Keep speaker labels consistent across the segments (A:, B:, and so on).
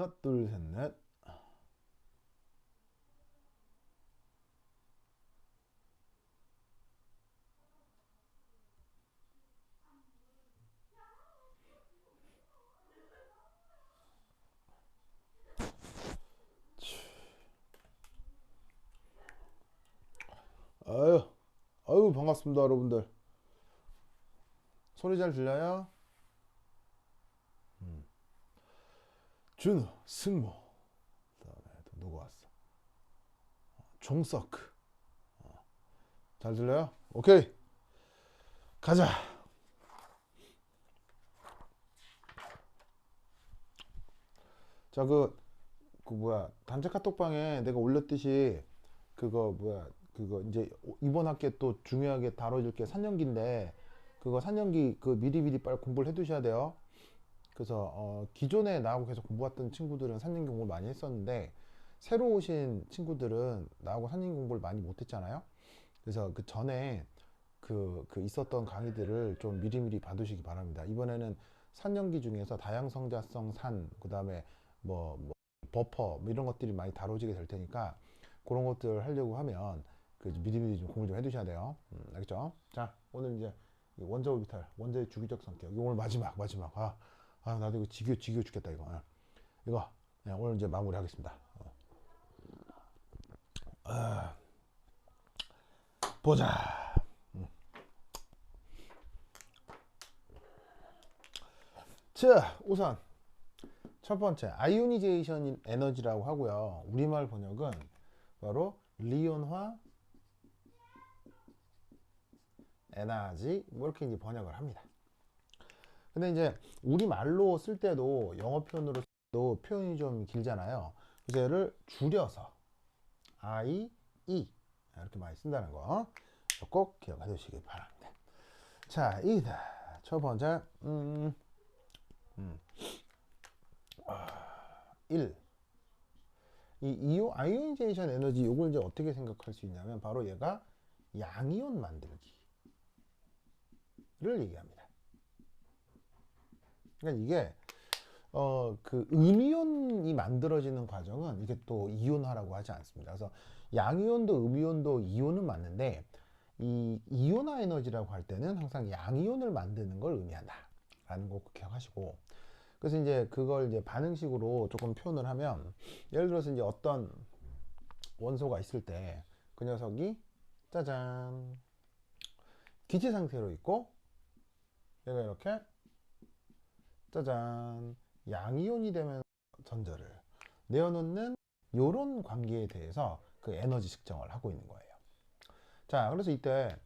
A: 하나, 둘, 셋, 넷. 아유, 아유, 반갑습니다, 여러분들. 소리 잘 들려요? 준우, 승모. 그다음에 또 누구 왔어? 종서크. 잘 들려요? 오케이, 가자. 자, 그 뭐야, 단체 카톡방에 내가 올렸듯이 그거 뭐야, 그거 이제 이번 학기에 또 중요하게 다뤄줄 게 산연기인데, 그거 산연기 그 미리미리 빨리 공부를 해두셔야 돼요. 그래서 기존에 나하고 계속 공부했던 친구들은 산연기 공부를 많이 했었는데, 새로 오신 친구들은 나하고 산연기 공부를 많이 못했잖아요. 그래서 그 전에 그 있었던 강의들을 좀 미리미리 받으시기 바랍니다. 이번에는 산연기 중에서 다양성자성 산, 그 다음에 뭐 버퍼 뭐 이런 것들이 많이 다뤄지게 될 테니까, 그런 것들 하려고 하면 그 미리미리 좀 공부 좀 해두셔야 돼요. 알겠죠? 자, 오늘 이제 원자 오비탈, 원자의 주기적 성격. 이거 오늘 마지막. 나도 이거 지겨 죽겠다 이거. 이거 오늘 이제 마무리하겠습니다. 보자. 자, 우선 첫 번째 아이오니제이션 에너지라고 하고요. 우리말 번역은 바로 리온화 에너지 뭐 이렇게 이제 번역을 합니다. 근데 이제 우리말로 쓸 때도 영어 표현으로 도 표현이 좀 길잖아요. 그래서 얘를 줄여서 I, E 이렇게 많이 쓴다는 거 꼭 기억해 두시기 바랍니다. 자, 이다. 첫 번째 1. 이 아이오니제이션 에너지 이걸 이제 어떻게 생각할 수 있냐면 바로 얘가 양이온 만들기를 얘기합니다. 그러니까 이게 그 음이온이 만들어지는 과정은 이게 또 이온화라고 하지 않습니다. 그래서 양이온도 음이온도 이온은 맞는데, 이 이온화 에너지라고 할 때는 항상 양이온을 만드는 걸 의미한다라는 거 꼭 기억하시고, 그래서 이제 그걸 이제 반응식으로 조금 표현을 하면, 예를 들어서 이제 어떤 원소가 있을 때 그 녀석이 짜잔 기체 상태로 있고, 얘가 이렇게 짜잔 양이온이 되면 전자를 내어놓는 이런 관계에 대해서 그 에너지 측정을 하고 있는 거예요. 자, 그래서 이때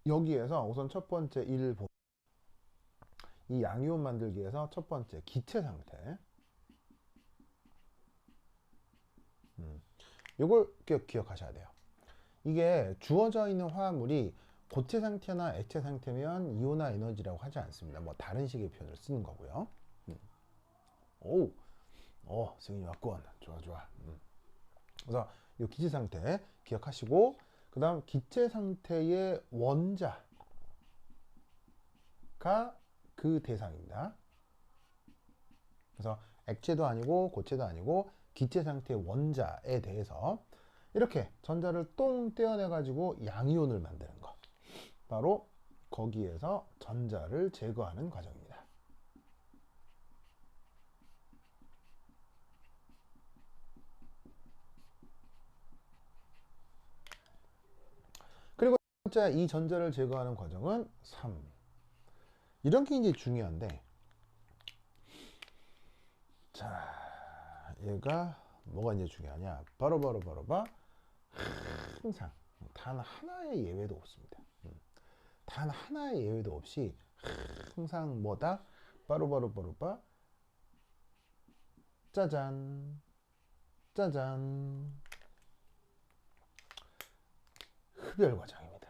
A: 여기에서 우선 첫 번째 이 양이온 만들기에서 첫 번째 기체 상태, 이걸 기억하셔야 돼요. 이게 주어져 있는 화합물이 고체 상태나 액체 상태면 이온화 에너지라고 하지 않습니다. 뭐 다른 식의 표현을 쓰는 거고요. 오, 승인이 왔군. 좋아. 그래서 이 기체 상태 기억하시고, 그 다음 기체 상태의 원자가 그 대상입니다. 그래서 액체도 아니고 고체도 아니고 기체 상태의 원자에 대해서 이렇게 전자를 똥 떼어내 가지고 양이온을 만드는 거, 바로 거기에서 전자를 제거하는 과정입니다. 그리고 진짜 이 전자를 제거하는 과정은 3. 이런 게 이제 중요한데, 자, 얘가 뭐가 이제 중요하냐? 바로 항상 단 하나의 예외도 없습니다. 단 하나의 예외도 없이 항상 뭐다? 바로 짜잔 짜잔 흡열 과정입니다.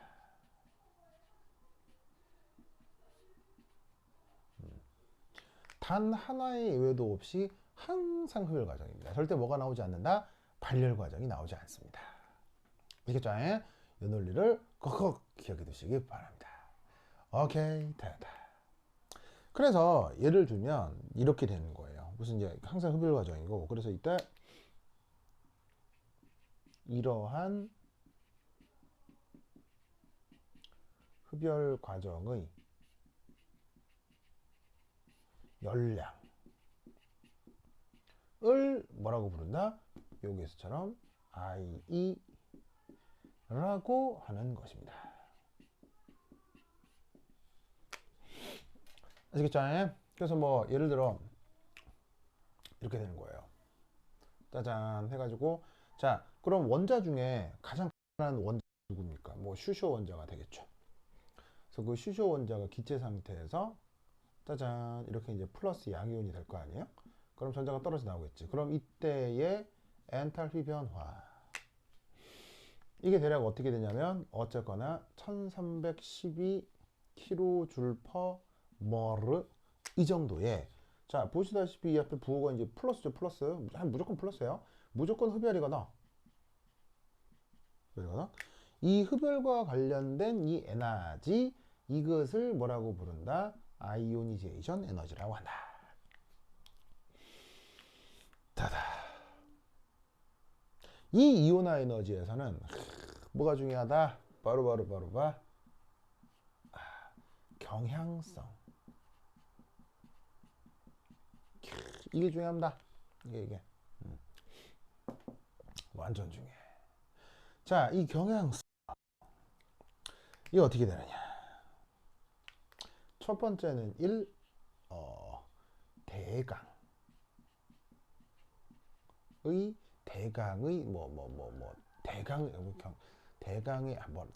A: 단 하나의 예외도 없이 항상 흡열 과정입니다. 절대 뭐가 나오지 않는다? 발열 과정이 나오지 않습니다. 이겠죠? 이 논리를 꼭 기억해 두시기 바랍니다. 오케이, 됐다. 그래서 예를 들면 이렇게 되는 거예요. 무슨 이제 항상 흡열 과정이고, 그래서 이때 이러한 흡열 과정의 열량을 뭐라고 부른다? 여기서처럼 IE라고 하는 것입니다. 아시겠죠? 그래서 뭐 예를 들어 이렇게 되는 거예요. 짜잔 해가지고, 자 그럼 원자 중에 가장 강한 원자 누굽니까? 뭐 슈쇼 원자가 되겠죠. 그래서 그 슈쇼 원자가 기체 상태에서 짜잔 이렇게 이제 플러스 양이온이 될 거 아니에요? 그럼 전자가 떨어져 나오겠지. 그럼 이때의 엔탈피 변화, 이게 대략 어떻게 되냐면 어쨌거나 1312kJ/mol 이 정도의, 자 보시다시피 이 앞에 부호가 이제 플러스죠. 플러스, 무조건 플러스예요. 무조건 흡열이거든. 이 흡열과 관련된 이 에너지, 이것을 뭐라고 부른다? 아이오니제이션 에너지라고 한다. 다다. 이 이온화 에너지에서는 뭐가 중요하다? 바로 경향성. 이게 중요합니다. 이게 완전 중요해. 자, 이 경향성, 이게 어떻게 되느냐? 첫 번째는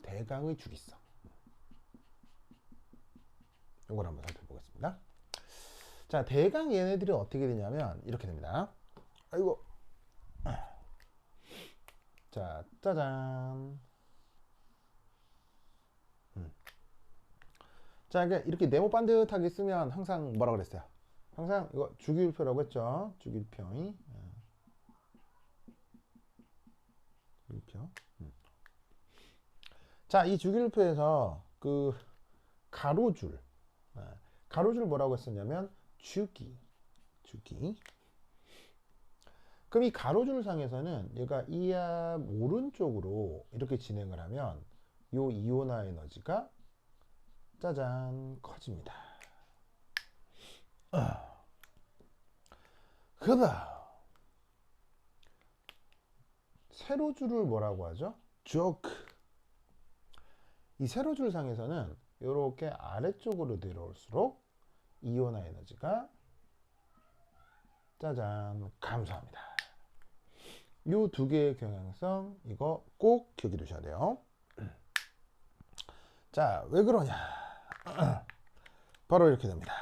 A: 대강의 주기성. 이걸 한번 살펴보겠습니다. 자, 대강 얘네들이 어떻게 되냐면 이렇게 됩니다. 아이고. 자, 짜잔. 자, 이렇게 네모 반듯하게 쓰면 항상 뭐라 그랬어요? 항상 이거 주기율표라고 했죠. 주기율표. 주기율표. 자, 이 주기율표에서 그 가로줄 뭐라고 했었냐면 주기. 그럼 이 가로줄 상에서는 얘가 이압 오른쪽으로 이렇게 진행을 하면 요 이온화 에너지가 짜잔 커집니다. 그다음 세로줄을 뭐라고 하죠? 조크. 이 세로줄 상에서는 이렇게 아래쪽으로 내려올수록 이온화 에너지가 짜잔 감소합니다. 요 두 개의 경향성, 이거 꼭 기억해 두셔야 돼요. 자, 왜 그러냐? 바로 이렇게 됩니다.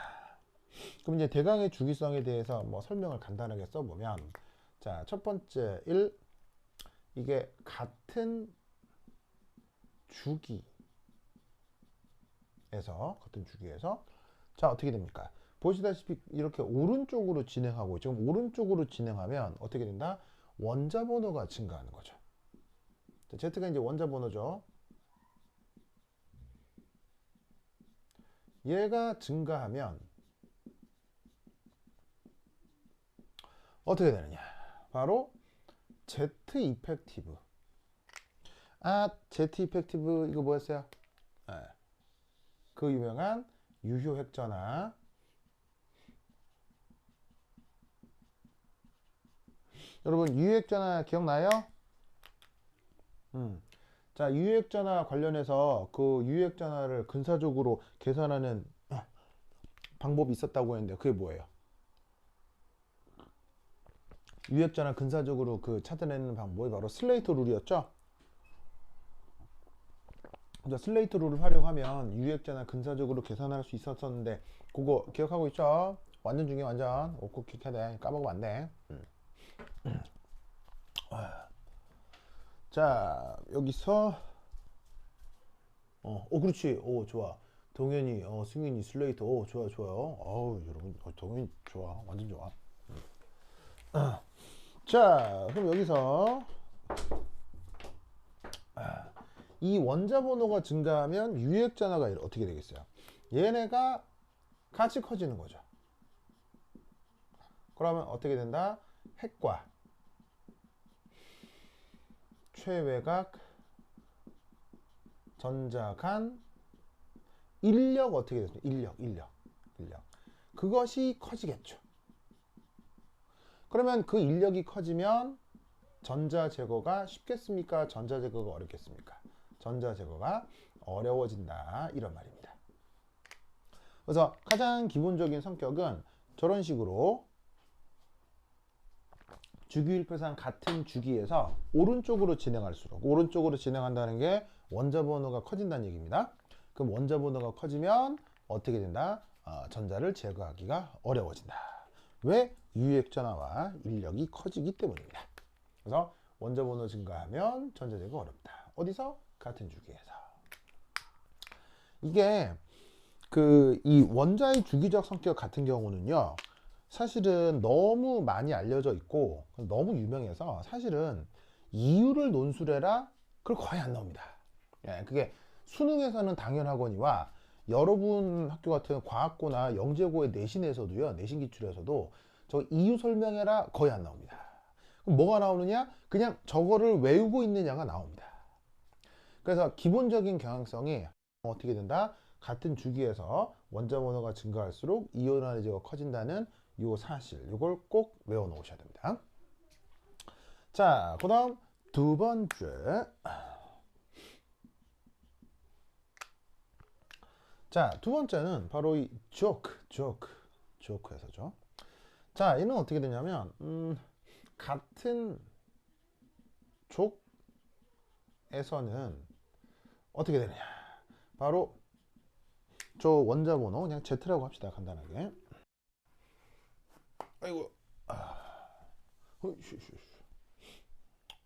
A: 그럼 이제 대강의 주기성에 대해서 뭐 설명을 간단하게 써보면, 자, 첫 번째 이게 같은 주기에서 자 어떻게 됩니까? 보시다시피 이렇게 오른쪽으로 진행하고, 지금 오른쪽으로 진행하면 어떻게 된다? 원자 번호가 증가하는 거죠. 자, Z가 이제 원자 번호죠. 얘가 증가하면 어떻게 되느냐? 바로 Z 이펙티브. Z 이펙티브 이거 뭐였어요? 그 유명한 유효 핵전화. 여러분 유효 핵전화 기억나요? 자, 유효 핵전화 관련해서 그 유효 핵전화를 근사적으로 계산하는 방법이 있었다고 했는데 그게 뭐예요? 유효 핵전화 근사적으로 그 찾아내는 방법이 바로 슬레이터 룰이었죠? 슬레이트 룰을 활용하면 유액자나 근사적으로 계산할 수 있었는데, 그거 기억하고 있죠? 완전 중요해. 완전 꼭 기억해야 돼. 까먹으면 안 돼. 자, 여기서 그렇지. 좋아. 동현이, 승윤이, 슬레이트. 좋아요. 여러분, 동현이 좋아. 완전 좋아. 자, 그럼 여기서 이 원자 번호가 증가하면 유액전화가 어떻게 되겠어요? 얘네가 같이 커지는 거죠. 그러면 어떻게 된다? 핵과 최외곽 전자 간 인력 어떻게 됐습니까? 인력. 그것이 커지겠죠. 그러면 그 인력이 커지면 전자 제거가 쉽겠습니까? 전자 제거가 어렵겠습니까? 전자 제거가 어려워진다. 이런 말입니다. 그래서 가장 기본적인 성격은 저런 식으로 주기율표상 같은 주기에서 오른쪽으로 진행할수록 오른쪽으로 진행한다는 게 원자 번호가 커진다는 얘기입니다. 그럼 원자 번호가 커지면 어떻게 된다? 전자를 제거하기가 어려워진다. 왜? 유액전하와 인력이 커지기 때문입니다. 그래서 원자 번호 증가하면 전자 제거 어렵다. 어디서? 같은 주기에서. 이게 이 원자의 주기적 성격 같은 경우는요. 사실은 너무 많이 알려져 있고 너무 유명해서 사실은 이유를 논술해라 그걸 거의 안 나옵니다. 예, 그게 수능에서는 당연하거니와 여러분 학교 같은 과학고나 영재고의 내신에서도요, 내신 기출에서도 저 이유 설명해라 거의 안 나옵니다. 그럼 뭐가 나오느냐? 그냥 저거를 외우고 있느냐가 나옵니다. 그래서 기본적인 경향성이 어떻게 된다? 같은 주기에서 원자 번호가 증가할수록 이온화의 제거가 커진다는 이 사실, 이걸 꼭 외워 놓으셔야 됩니다. 자, 그 다음 두 번째. 자, 두 번째는 바로 이 조크에서죠. 자, 얘는 어떻게 되냐면 같은 족에서는 어떻게 되느냐? 바로 저 원자 번호 그냥 Z라고 합시다. 간단하게. 아이고.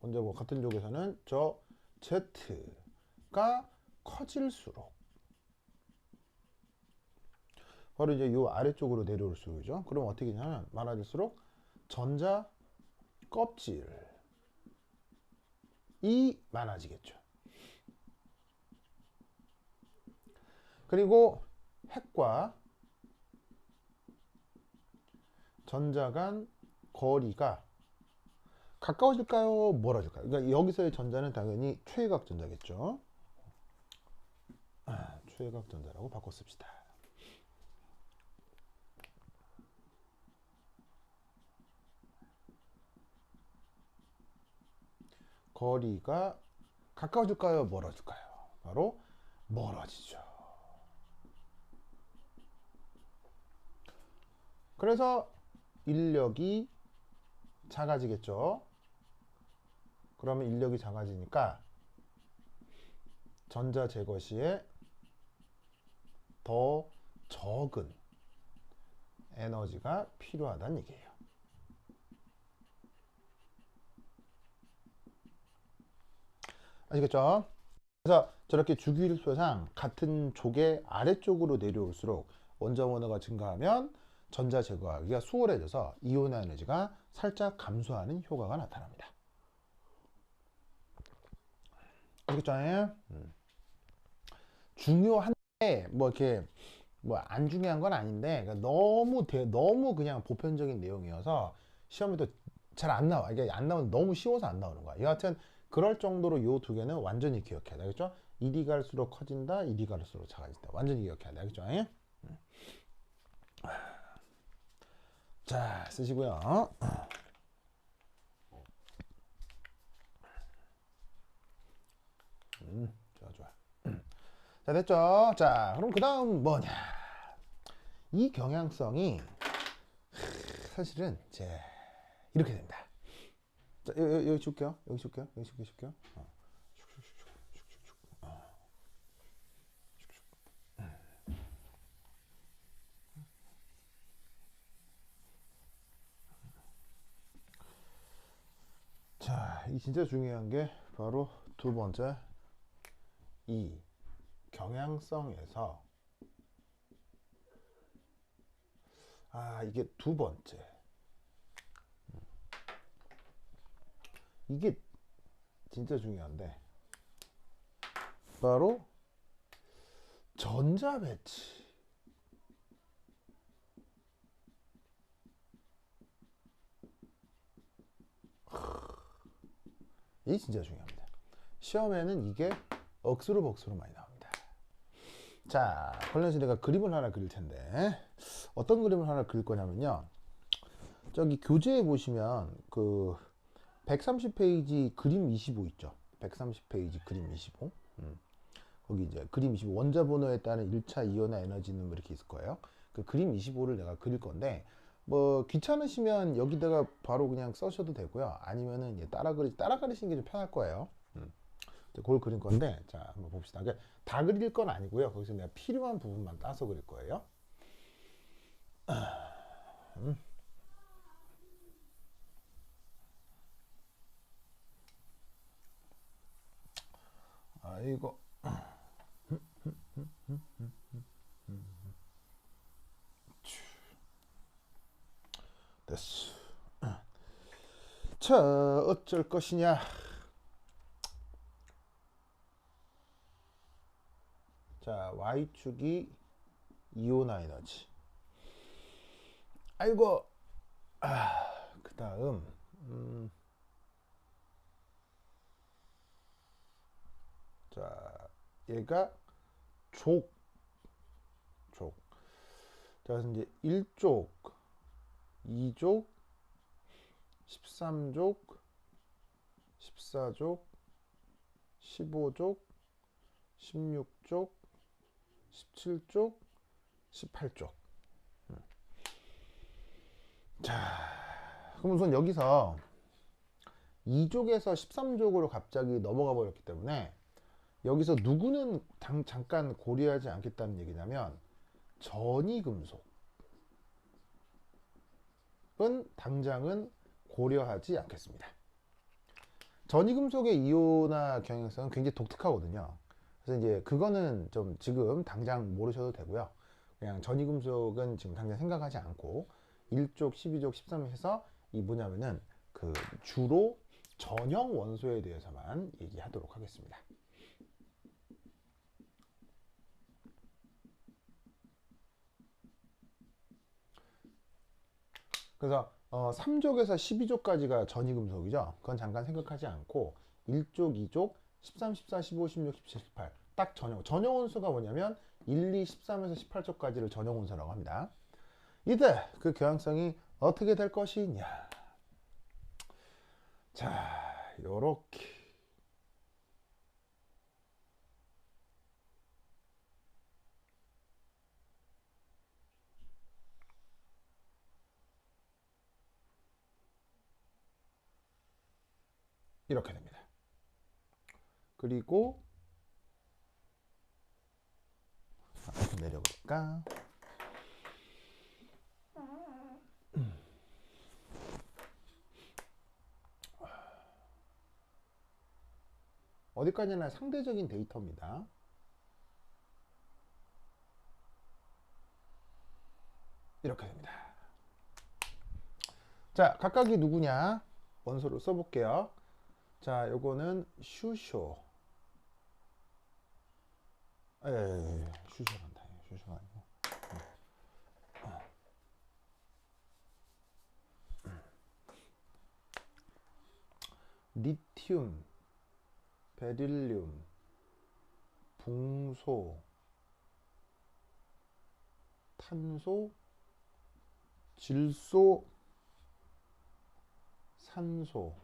A: 원자 번호 같은 족에서는 저 Z가 커질수록 바로 이제 요 아래쪽으로 내려올수록이죠. 그럼 어떻게 되냐면 많아질수록 전자 껍질이 많아지겠죠. 그리고 핵과 전자 간 거리가 가까워질까요? 멀어질까요? 그러니까 여기서의 전자는 당연히 최외곽 전자겠죠. 최외곽 전자라고 바꿔 씁시다. 거리가 가까워질까요? 멀어질까요? 바로 멀어지죠. 그래서 인력이 작아지겠죠. 그러면 인력이 작아지니까 전자 제거 시에 더 적은 에너지가 필요하다는 얘기예요. 아시겠죠? 그래서 저렇게 주기율표상 같은 족의 아래쪽으로 내려올수록 원자 번호가 증가하면 전자 제거하기가 수월해져서 이온화 에너지가 살짝 감소하는 효과가 나타납니다. 아시겠죠? 중요한데 뭐 이렇게 뭐 안 중요한 건 아닌데 너무 그냥 보편적인 내용이어서 시험에도 잘 안 나와. 이게 안 나오면 너무 쉬워서 안 나오는 거야. 여하튼 그럴 정도로 요 두 개는 완전히 기억해야 돼. 알겠죠? 1이 갈수록 커진다, 1이 갈수록 작아진다. 완전히 기억해야 돼. 알겠죠? 자, 쓰시고요. 좋아. 자, 됐죠? 자, 그럼 그 다음 뭐냐? 이 경향성이 사실은 이렇게 됩니다. 자, 여기 줄게요. 여기 줄게요. 자, 이 진짜 중요한 게 바로 두 번째 이 경향성에서 이게 두 번째 이게 진짜 중요한데 바로 전자 배치. 이 진짜 중요합니다. 시험에는 이게 억수로 복수로 많이 나옵니다. 자, 관련해서 내가 그림을 하나 그릴 텐데 어떤 그림을 하나 그릴 거냐면요. 저기 교재에 보시면 그 130페이지 그림 25 있죠. 130페이지 그림 25. 거기 이제 그림 25 원자 번호에 따른 1차 이온화 에너지는 뭐 이렇게 있을 거예요. 그 그림 25를 내가 그릴 건데 뭐 귀찮으시면 여기다가 바로 그냥 써셔도 되고요. 아니면은 이제 따라 그리시는 게 좀 편할 거예요. 그걸 그릴 건데 자 한번 봅시다. 그러니까 다 그릴 건 아니고요. 거기서 내가 필요한 부분만 따서 그릴 거예요. 아이고 됐어. 자 어쩔 것이냐. 자 Y축이 이온화 에너지. 아이고 그 다음 자 얘가 족. 자 그래서 이제 1족 2족 13족 14족 15족 16족 17족 18족. 자 그럼 우선 여기서 2족에서 13족으로 갑자기 넘어가 버렸기 때문에 여기서 누구는 잠깐 고려하지 않겠다는 얘기냐면 전이금속은 당장은 고려하지 않겠습니다. 전이금속의 이온화 경향성은 굉장히 독특하거든요. 그래서 이제 그거는 좀 지금 당장 모르셔도 되고요. 그냥 전이금속은 지금 당장 생각하지 않고 1족, 12족, 13족 해서 이 뭐냐면은 그 주로 전형 원소에 대해서만 얘기하도록 하겠습니다. 그래서 3족에서 12족까지가 전이금속이죠. 그건 잠깐 생각하지 않고 1족, 2족, 13, 14, 15, 16, 17, 18 딱 전형 원소가 뭐냐면 1, 2, 13에서 18족까지를 전형 원소라고 합니다. 이때 그 경향성이 어떻게 될 것이냐. 자, 요렇게 이렇게 됩니다. 그리고 내려볼까? 어디까지나 상대적인 데이터입니다. 이렇게 됩니다. 자, 각각이 누구냐? 원소를 써볼게요. 자, 요거는 슈쇼. 슈쇼란다. 슈쇼가 아니고. 리튬, 베릴륨, 붕소, 탄소, 질소, 산소,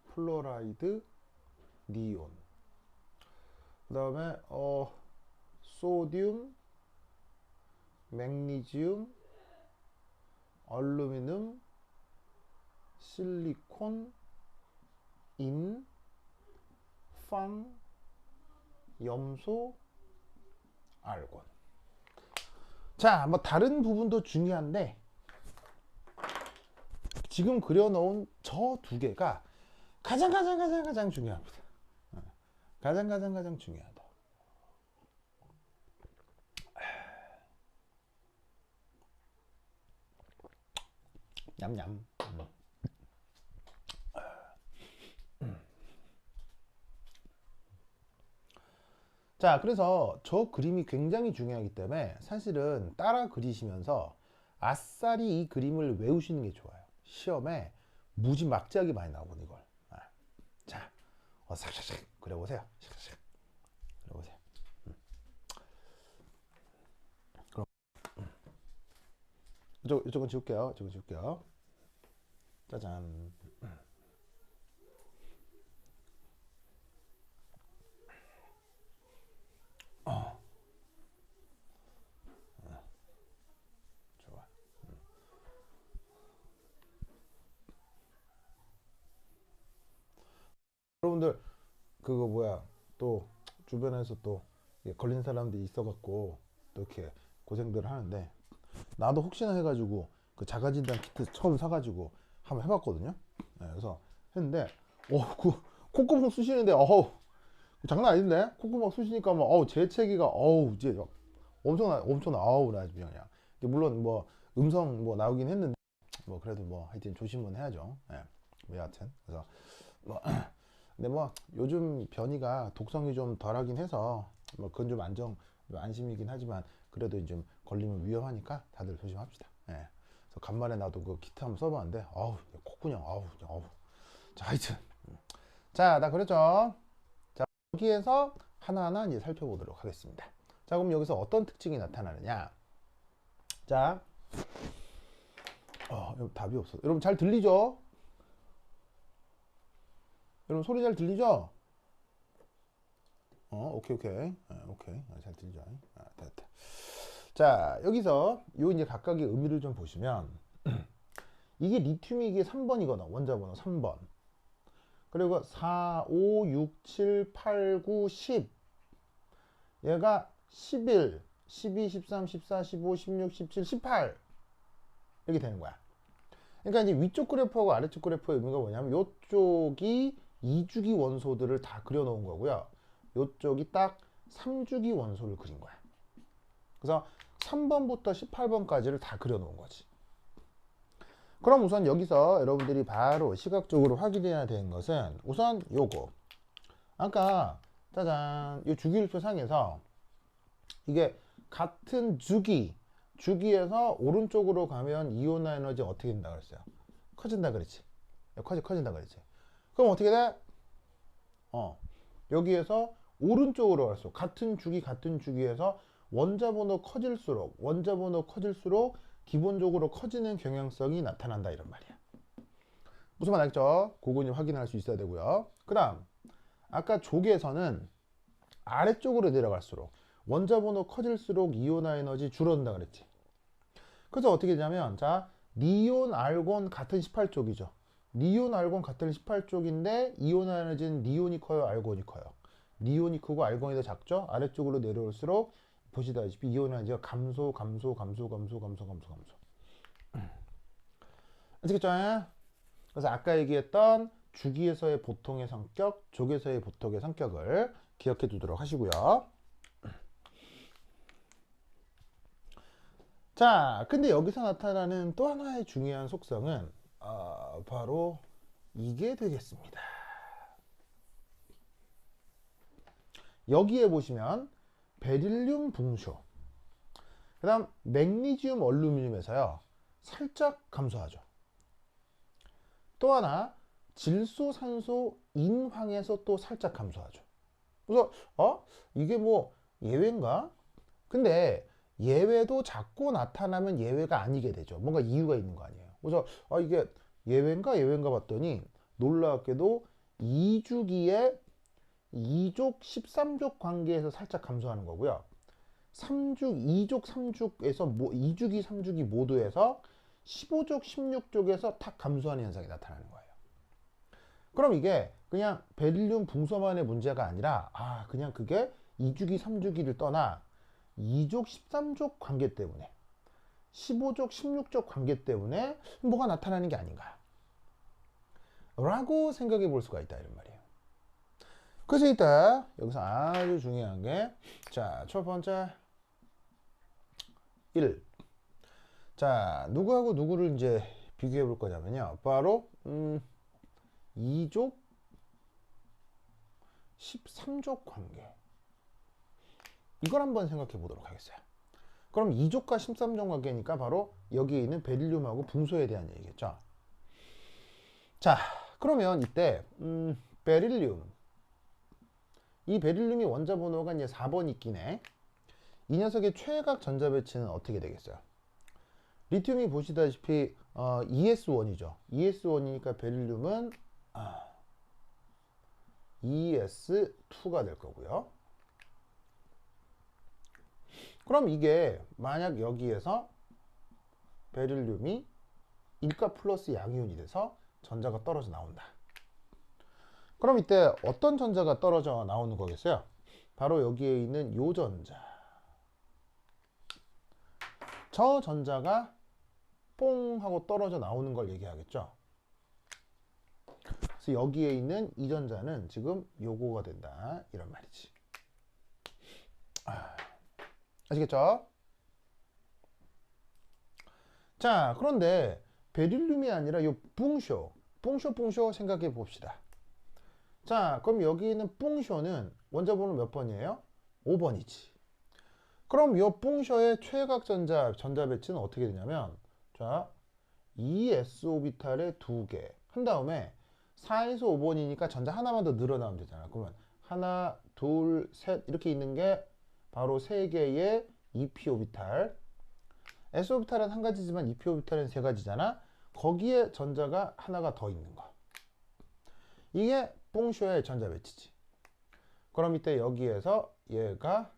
A: 플로라이드, 니온. 그 다음에 소듐, 맥니지움, 알루미늄, 실리콘, 인, 팡, 염소, 알곤. 자, 뭐 다른 부분도 중요한데 지금 그려놓은 저 두 개가 가장 중요합니다. 가장 중요하다. 냠냠. 자, 그래서 저 그림이 굉장히 중요하기 때문에 사실은 따라 그리시면서 아싸리 이 그림을 외우시는 게 좋아요. 시험에 무지막지하게 많이 나오거든요, 이걸. 자, 싹싹싹 그려보세요. 싹싹 그려보세요. 그럼 이쪽은 지울게요. 이쪽은 지울게요. 짜잔. 좋아. 여러분들 그거 뭐야 또 주변에서 또 걸린 사람들이 있어갖고 또 이렇게 고생들 하는데 나도 혹시나 해가지고 그 자가진단 키트 처음 사가지고 한번 해봤거든요. 네, 그래서 했는데 그 콧구멍 쑤시는데 장난 아닌데 콧구멍 쑤시니까 막 재채기가 이제 막 엄청나 나 그냥 물론 뭐 음성 뭐 나오긴 했는데 뭐 그래도 뭐 하여튼 조심은 해야죠. 예. 뭐 여하튼 그래서 뭐 근데 뭐 요즘 변이가 독성이 좀 덜하긴 해서 뭐 그건 좀 안심이긴 하지만 그래도 좀 걸리면 위험하니까 다들 조심합시다. 예. 그래서 간만에 나도 그 키트 한번 써봤는데 콧구녕 자 하여튼 자 나 그랬죠. 자 여기에서 하나하나 이제 살펴보도록 하겠습니다. 자 그럼 여기서 어떤 특징이 나타나느냐. 자 답이 없어. 여러분 잘 들리죠? 여러분 소리 잘 들리죠? 오케이. 오케이. 잘 들리죠? 됐다. 자, 여기서 요 이제 각각의 의미를 좀 보시면 이게 리튬이 이게 3번이거든. 원자 번호 3번. 그리고 4, 5, 6, 7, 8, 9, 10. 얘가 11, 12, 13, 14, 15, 16, 17, 18. 이렇게 되는 거야. 그러니까 이제 위쪽 그래프하고 아래쪽 그래프의 의미가 뭐냐면 요쪽이 2주기 원소들을 다 그려놓은 거고요. 요쪽이 딱 3주기 원소를 그린 거야. 그래서 3번부터 18번까지를 다 그려놓은 거지. 그럼 우선 여기서 여러분들이 바로 시각적으로 확인해야 되는 것은 우선 요거. 아까 짜잔 이 주기율표 상에서 이게 같은 주기에서 오른쪽으로 가면 이온 에너지 어떻게 된다 그랬어요? 커진다 그랬지. 커진다 그랬지. 그럼 어떻게 돼? 여기에서 오른쪽으로 갈수록 같은 주기에서 원자 번호 커질수록 기본적으로 커지는 경향성이 나타난다 이런 말이야. 무슨 말 알겠죠? 그거는 확인할 수 있어야 되고요. 그 다음 아까 족에서는 아래쪽으로 내려갈수록 원자 번호 커질수록 이온화 에너지 줄어든다 그랬지. 그래서 어떻게 되냐면 자 니온 알곤 같은 18쪽이죠. 니온 알곤 같은 18쪽인데 이온화 에너지는 니온이 커요, 알곤이 커요? 니온이 크고 알곤이 더 작죠. 아래쪽으로 내려올수록 보시다시피 이온화 에너지가 감소. 아시겠죠? 그래서 아까 얘기했던 주기에서의 보통의 성격, 족에서의 보통의 성격을 기억해 두도록 하시고요. 자, 근데 여기서 나타나는 또 하나의 중요한 속성은 바로 이게 되겠습니다. 여기에 보시면 베릴륨 붕쇼, 그 다음 맥니지움 얼루미늄에서요 살짝 감소하죠. 또 하나 질소 산소 인황에서 또 살짝 감소하죠. 그래서 이게 뭐 예외인가? 근데 예외도 자꾸 나타나면 예외가 아니게 되죠. 뭔가 이유가 있는 거 아니에요. 그래서 이게 예외인가 봤더니 놀랍게도 2주기에 2족 13족 관계에서 살짝 감소하는 거고요. 2족 3족에서 2주기 3주기 모두에서 15족 16족에서 탁 감소하는 현상이 나타나는 거예요. 그럼 이게 그냥 베릴륨 붕소만의 문제가 아니라 그냥 그게 2주기 3주기를 떠나 2족 13족 관계 때문에 15족 16족 관계 때문에 뭐가 나타나는 게 아닌가 라고 생각해 볼 수가 있다 이런 말이에요. 그래서 이따 여기서 아주 중요한 게 자, 첫 번째 1. 자, 누구하고 누구를 이제 비교해 볼 거냐면요. 바로 2족 13족 관계. 이걸 한번 생각해 보도록 하겠어요. 그럼 2족과 13족 관계니까 바로 여기에 있는 베릴륨하고 붕소에 대한 얘기겠죠. 자, 그러면 이때 베릴륨. 이 베릴륨이 원자 번호가 이제 4번 있긴 해. 이 녀석의 최각 전자 배치는 어떻게 되겠어요? 리튬이 보시다시피 ES1이죠. ES1이니까 베릴륨은 ES2가 될 거고요. 그럼 이게 만약 여기에서 베릴륨이 1가 플러스 양이온이 돼서 전자가 떨어져 나온다. 그럼 이때 어떤 전자가 떨어져 나오는 거겠어요? 바로 여기에 있는 요 전자. 저 전자가 뽕 하고 떨어져 나오는 걸 얘기하겠죠. 그래서 여기에 있는 이 전자는 지금 요거가 된다. 이런 말이지. 아시겠죠? 자, 그런데 베릴륨이 아니라 요 뿡쇼 생각해 봅시다. 자, 그럼 여기 있는 뿡쇼는 원자 번호 몇 번이에요? 5번이지. 그럼 요 뿡쇼의 최각 전자 배치는 어떻게 되냐면, 자, 2s 오비탈에 2개 한 다음에 4에서 5번이니까 전자 하나만 더 늘어나면 되잖아. 그러면 하나, 둘, 셋 이렇게 있는 게 바로 3개의 2p 오비탈. s 오비탈은 한 가지지만 2p 오비탈은 3가지잖아. 거기에 전자가 하나가 더 있는 거. 이게 뿡쇼의 전자 배치지. 그럼 이때 여기에서 얘가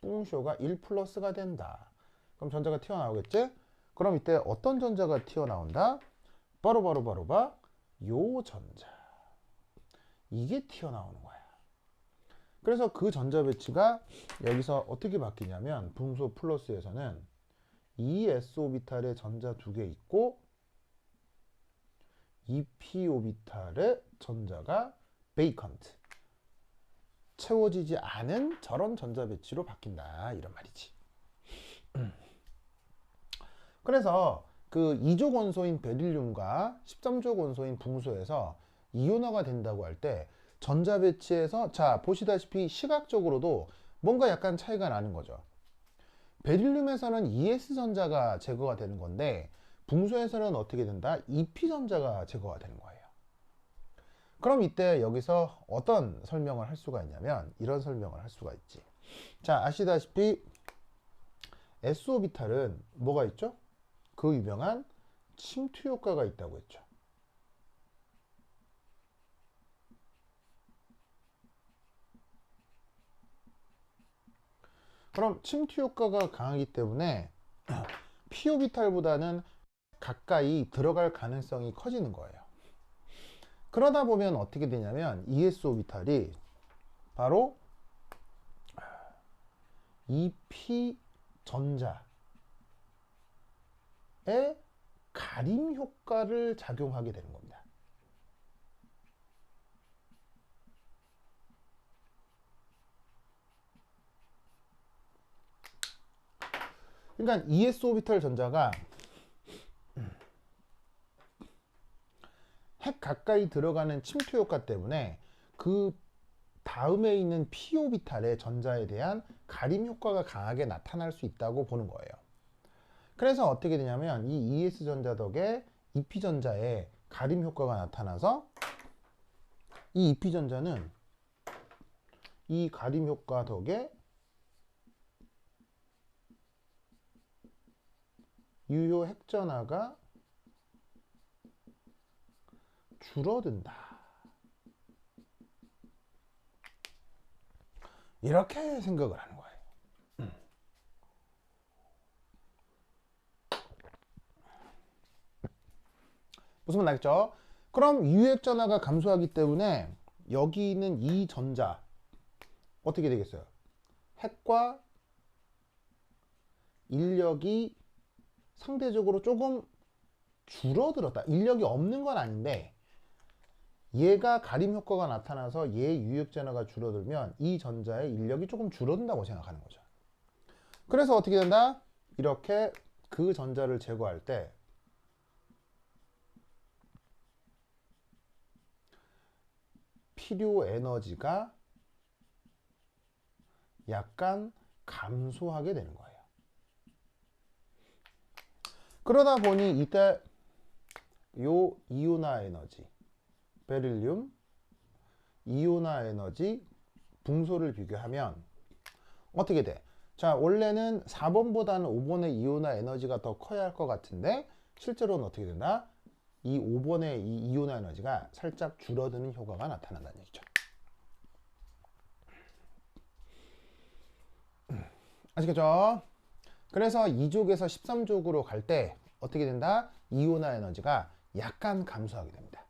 A: 뿡쇼가 1 플러스가 된다. 그럼 전자가 튀어나오겠지? 그럼 이때 어떤 전자가 튀어나온다? 바로 요 전자. 이게 튀어나오는 거야. 그래서 그 전자 배치가 여기서 어떻게 바뀌냐면 붕소 플러스에서는 2s 오비탈에 전자 2개 있고 2p 오비탈에 전자가 베이컨트, 채워지지 않은 저런 전자 배치로 바뀐다. 이런 말이지. 그래서 그 2족 원소인 베릴륨과 13족 원소인 붕소에서 이온화가 된다고 할 때 전자 배치에서 자 보시다시피 시각적으로도 뭔가 약간 차이가 나는 거죠. 베릴륨에서는 ES 전자가 제거가 되는 건데 붕소에서는 어떻게 된다? EP 전자가 제거가 되는 거예요. 그럼 이때 여기서 어떤 설명을 할 수가 있냐면 이런 설명을 할 수가 있지. 자, 아시다시피 s 오비탈은 뭐가 있죠? 그 유명한 침투 효과가 있다고 했죠. 그럼 침투 효과가 강하기 때문에 p 오비탈보다는 가까이 들어갈 가능성이 커지는 거예요. 그러다 보면 어떻게 되냐면 ES 오비탈이 바로 2p 전자의 가림 효과를 작용하게 되는 겁니다. 그러니까 ES 오비탈 전자가 핵 가까이 들어가는 침투 효과 때문에 그 다음에 있는 p 오비탈의 전자에 대한 가림 효과가 강하게 나타날 수 있다고 보는 거예요. 그래서 어떻게 되냐면 이 ES 전자 덕에 EP 전자에 가림 효과가 나타나서 이 EP 전자는 이 가림 효과 덕에 유효 핵전하가 줄어든다. 이렇게 생각을 하는 거예요. 무슨 말 나겠죠? 그럼 유효 핵전하가 감소하기 때문에 여기 있는 이 전자 어떻게 되겠어요? 핵과 인력이 상대적으로 조금 줄어들었다. 인력이 없는 건 아닌데 얘가 가림 효과가 나타나서 얘 유효 전하가 줄어들면 이 전자의 인력이 조금 줄어든다고 생각하는 거죠. 그래서 어떻게 된다? 이렇게 그 전자를 제거할 때 필요 에너지가 약간 감소하게 되는 거예요. 그러다 보니 이때 요 이온화 에너지 베릴륨 이온화 에너지 붕소를 비교하면 어떻게 돼? 자, 원래는 4번보다는 5번의 이온화 에너지가 더 커야 할 것 같은데 실제로는 어떻게 된다? 이 5번의 이 이온화 에너지가 살짝 줄어드는 효과가 나타난다는 얘기죠. 아시겠죠? 그래서 2족에서 13족으로 갈 때 어떻게 된다? 이온화 에너지가 약간 감소하게 됩니다.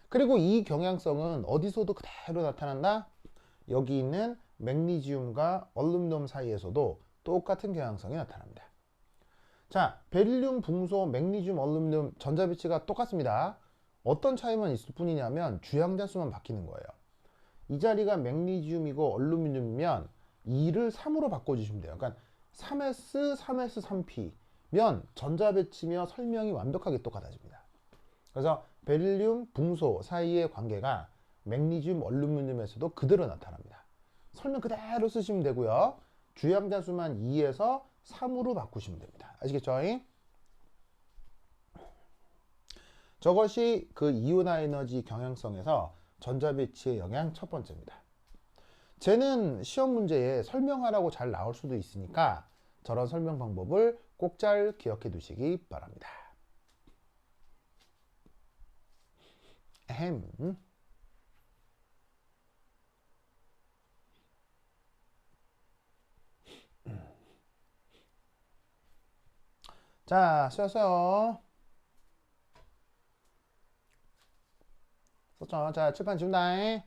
A: 그리고 이 경향성은 어디서도 그대로 나타난다? 여기 있는 맥니지움과 얼룸늄 사이에서도 똑같은 경향성이 나타납니다. 자, 베릴륨, 붕소, 맥니지움, 얼룸늄 전자비치가 똑같습니다. 어떤 차이만 있을 뿐이냐면 주양자 수만 바뀌는 거예요. 이 자리가 맥니지움이고 얼루미늄이면 2를 3으로 바꿔주시면 돼요. 그러니까 3s, 3s, 3p면 전자배치며 설명이 완벽하게 똑같아집니다. 그래서 베릴륨, 붕소 사이의 관계가 맥니지움, 얼루미늄에서도 그대로 나타납니다. 설명 그대로 쓰시면 되고요. 주양자 수만 2에서 3으로 바꾸시면 됩니다. 아시겠죠? 저것이 그 이온화 에너지 경향성에서 전자배치의 영향 첫 번째입니다. 쟤는 시험 문제에 설명하라고 잘 나올 수도 있으니까 저런 설명 방법을 꼭 잘 기억해 두시기 바랍니다. 자, 쉬었어요. 썼죠? 자, 칠판 지운다.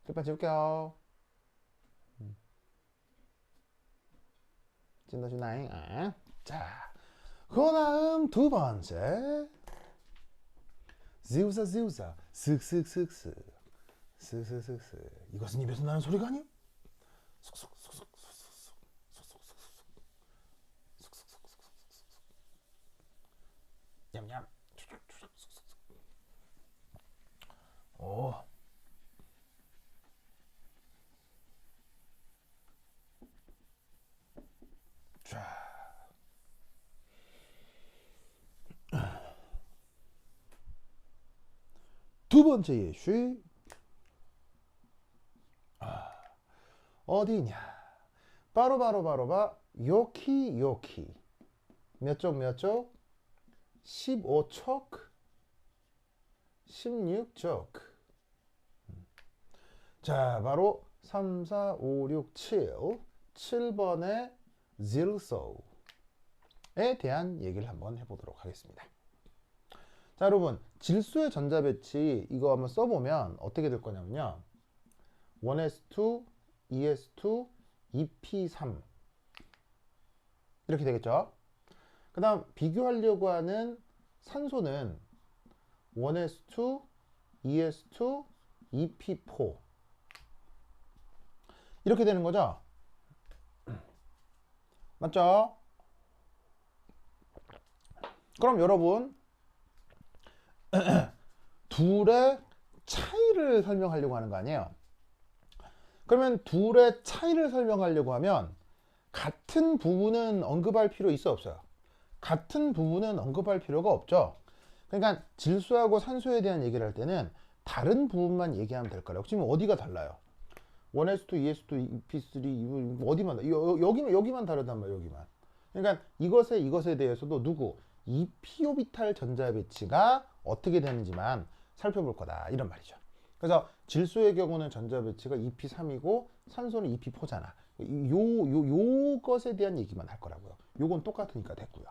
A: 칠판 지울게요. 지운다. 자, 그 다음 두 번째. 지우사, 슥슥슥슥. 슥슥슥슥. 이것은 입에서 나는 소리가 아니요? 쑥쑥쑥쑥. 냠냠. 오. 자. 두 번째 예시. 어디냐? 바로 요키. 몇 쪽? 15쪽, 16쪽. 자, 바로 3, 4, 5, 6, 7. 7번의 질소에 대한 얘기를 한번 해보도록 하겠습니다. 자, 여러분, 질소의 전자배치 이거 한번 써보면 어떻게 될 거냐면요. 1s2, 2s2, 2p3 이렇게 되겠죠. 그 다음 비교하려고 하는 산소는 1s2, 2s2, 2p4 이렇게 되는 거죠. 맞죠? 그럼 여러분 둘의 차이를 설명하려고 하는 거 아니에요? 그러면 둘의 차이를 설명하려고 하면 같은 부분은 언급할 필요 있어 없어요? 같은 부분은 언급할 필요가 없죠. 그러니까 질소하고 산소에 대한 얘기를 할 때는 다른 부분만 얘기하면 될 거라고. 지금 어디가 달라요? 1s2, 2s2, 2p3 어디만 여기만 다르단 말이에요. 여기만. 그러니까 이것에 대해서도 누구 2p 오비탈 전자 배치가 어떻게 되는지만 살펴볼 거다 이런 말이죠. 그래서 질소의 경우는 전자 배치가 2p3이고 산소는 2p4잖아. 요것에 대한 얘기만 할 거라고요. 요건 똑같으니까 됐고요.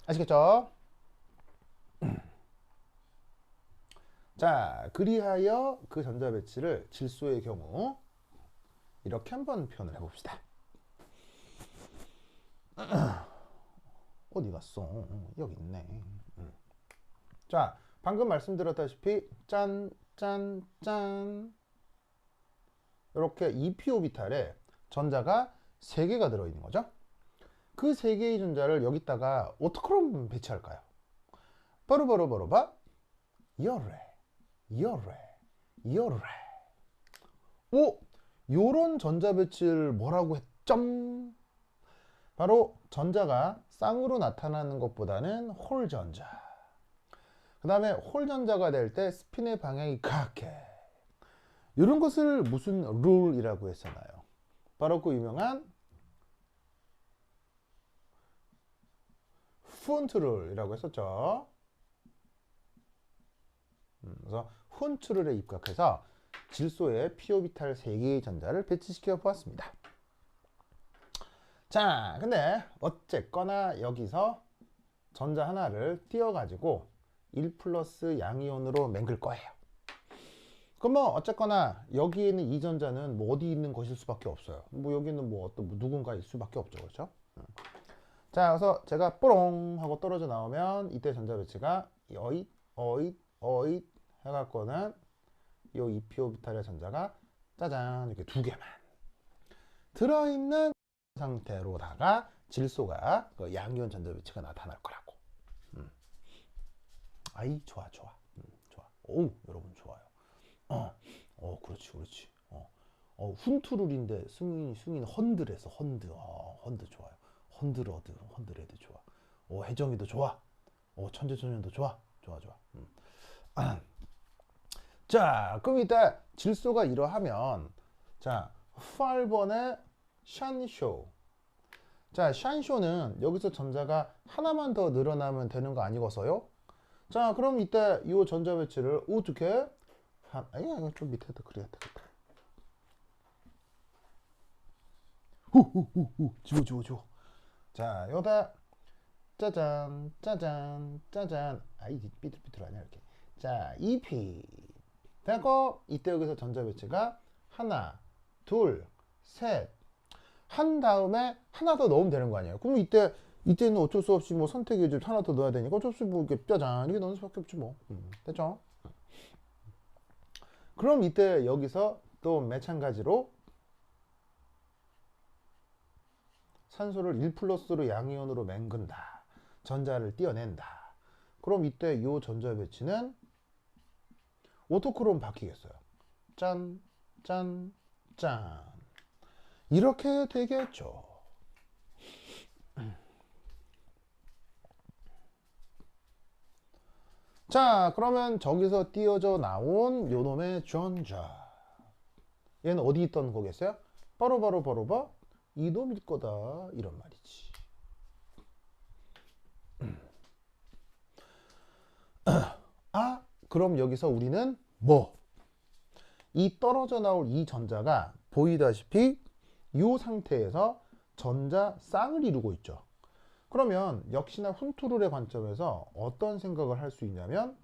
A: 아시겠죠? 자, 그리하여 그 전자 배치를 질소의 경우 이렇게 한번 표현을 해봅시다. 어디 갔어? 여기 있네. 자, 방금 말씀드렸다시피 짠 이렇게 2p 오비탈에 전자가 3개가 들어있는 거죠. 그 3개의 전자를 여기다가 어떻게 배치할까요? 바로 열에 오! 요런 전자 배치를 뭐라고 했죠? 바로 전자가 쌍으로 나타나는 것보다는 홀 전자. 그 다음에 홀전자가 될 때 스핀의 방향이 그렇게. 이런 것을 무슨 룰이라고 했잖아요. 바로 그 유명한 훈트 룰이라고 했었죠. 그래서 훈트 룰에 입각해서 질소에 p-오비탈 3개의 전자를 배치시켜 보았습니다. 자, 근데 어쨌거나 여기서 전자 하나를 띄워가지고 1 플러스 양이온으로 맹글 거예요. 그럼 뭐 어쨌거나 여기에 있는 이 전자는 뭐 어디 있는 것일 수밖에 없어요. 뭐 여기는 뭐 어떤 누군가일 수밖에 없죠, 그렇죠? 자, 그래서 제가 뽀롱 하고 떨어져 나오면 이때 전자 배치가 어잇 해갖고는 요 2p-오비탈의 전자가 짜잔 이렇게 2개만 들어있는 상태로다가 질소가 그 양이온 전자 배치가 나타날 거라고. 아이 좋아. 좋아. 오, 여러분 좋아요. 그렇지. 훈투룰인데 승인 헌드래서 헌드. 헌드 좋아요. 헌드레드 좋아. 혜정이도 좋아. 천재소년도 좋아. 자, 그럼 이따 질소가 이러하면 자, 8번의 샨쇼. 자, 샨쇼는 여기서 전자가 하나만 더 늘어나면 되는 거 아니겠어요? 자, 그럼 이때 이 전자 배치를 어떻게 이거 좀 밑에다 그려야 되겠다. 지워. 자, 여기다 짜잔. 아이 삐뚤삐뚤하냐 이렇게. 자, 2p 됐고 이때 여기서 전자 배치가 하나, 둘, 셋 한 다음에 하나 더 넣으면 되는 거 아니에요? 그럼 이때는 어쩔 수 없이 뭐 선택에 좀 하나 더 넣어야 되니까 어쩔 수 없이 뭐 이렇게 짜잔 이렇게 넣는 수밖에 없지 뭐. 됐죠? 그럼 이때 여기서 또 마찬가지로 산소를 1 플러스로 양이온으로 맹근다. 전자를 띄어낸다. 그럼 이때 이 전자 배치는 오토크롬 바뀌겠어요. 짠. 이렇게 되겠죠. 자, 그러면 저기서 띄어져 나온 요놈의 전자. 얘는 어디 있던 거겠어요? 바로 이놈일 거다. 이런 말이지. 그럼 여기서 우리는 이 떨어져 나올 이 전자가 보이다시피 이 상태에서 전자 쌍을 이루고 있죠. 그러면 역시나 훈투룰의 관점에서 어떤 생각을 할 수 있냐면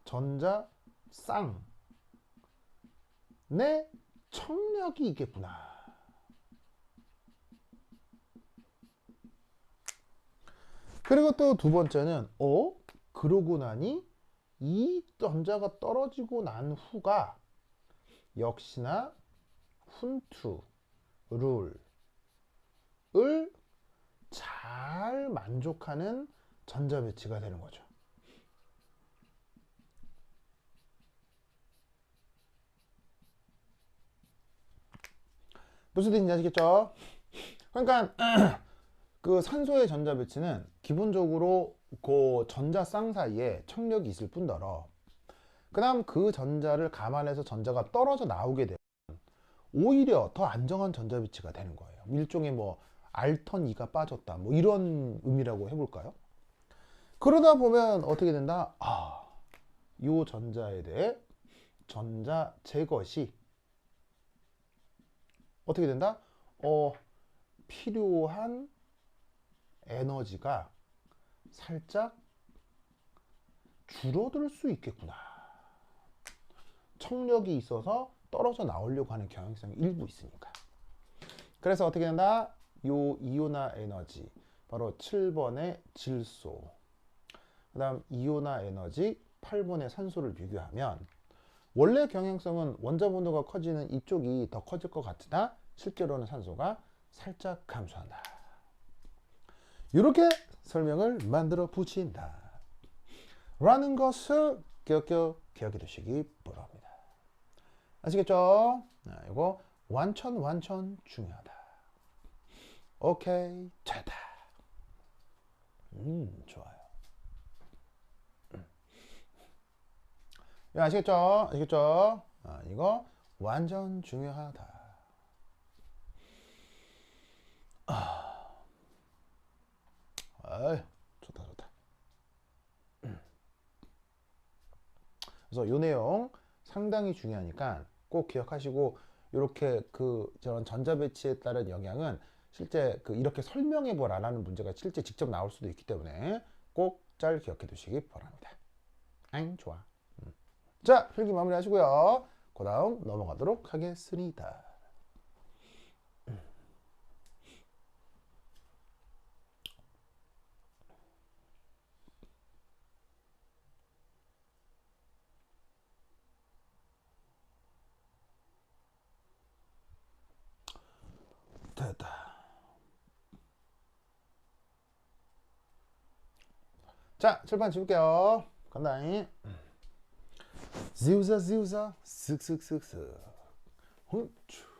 A: 전자 쌍 내 청력이 있겠구나. 그리고 또 두 번째는 그러고 나니 이 전자가 떨어지고 난 후가 역시나 훈투 룰을 잘 만족하는 전자 배치가 되는 거죠. 무슨 뜻인지 아시겠죠? 그러니까 그 산소의 전자 배치는 기본적으로 그 전자 쌍 사이에 청력이 있을 뿐더러 그 다음 그 전자를 감안해서 전자가 떨어져 나오게 되면 오히려 더 안정한 전자 배치가 되는 거예요. 일종의 뭐 알턴 2가 빠졌다 뭐 이런 의미라고 해볼까요? 그러다 보면 어떻게 된다? 이 전자에 대해 전자 제것이 어떻게 된다? 필요한 에너지가 살짝 줄어들 수 있겠구나. 청력이 있어서 떨어져 나오려고 하는 경향성이 일부 있으니까. 그래서 어떻게 된다? 요 이온화 에너지 바로 7번의 질소, 그 다음 이온화 에너지 8번의 산소를 비교하면 원래 경향성은 원자 분도가 커지는 이쪽이 더 커질 것 같으나 실제로는 산소가 살짝 감소한다. 이렇게 설명을 만들어 붙인다 라는 것을 기억해 두시기 바랍니다. 아시겠죠? 이거 완전 중요하다. 오케이, 됐다. 좋아요. 아시겠죠? 아시겠죠? 이거 완전 중요하다. 아이, 좋다, 좋다. 그래서 요 내용 상당히 중요하니까 꼭 기억하시고, 이렇게 저런 전자배치에 따른 영향은 실제 이렇게 설명해 보라라는 문제가 실제 직접 나올 수도 있기 때문에 꼭 잘 기억해 두시기 바랍니다. 좋아. 자, 필기 마무리 하시고요. 그 다음 넘어가도록 하겠습니다. 됐다. 자, 칠판 지울게요. 간다잉. 지우자, 지우자, 쓱쓱쓱쓱. 훌추.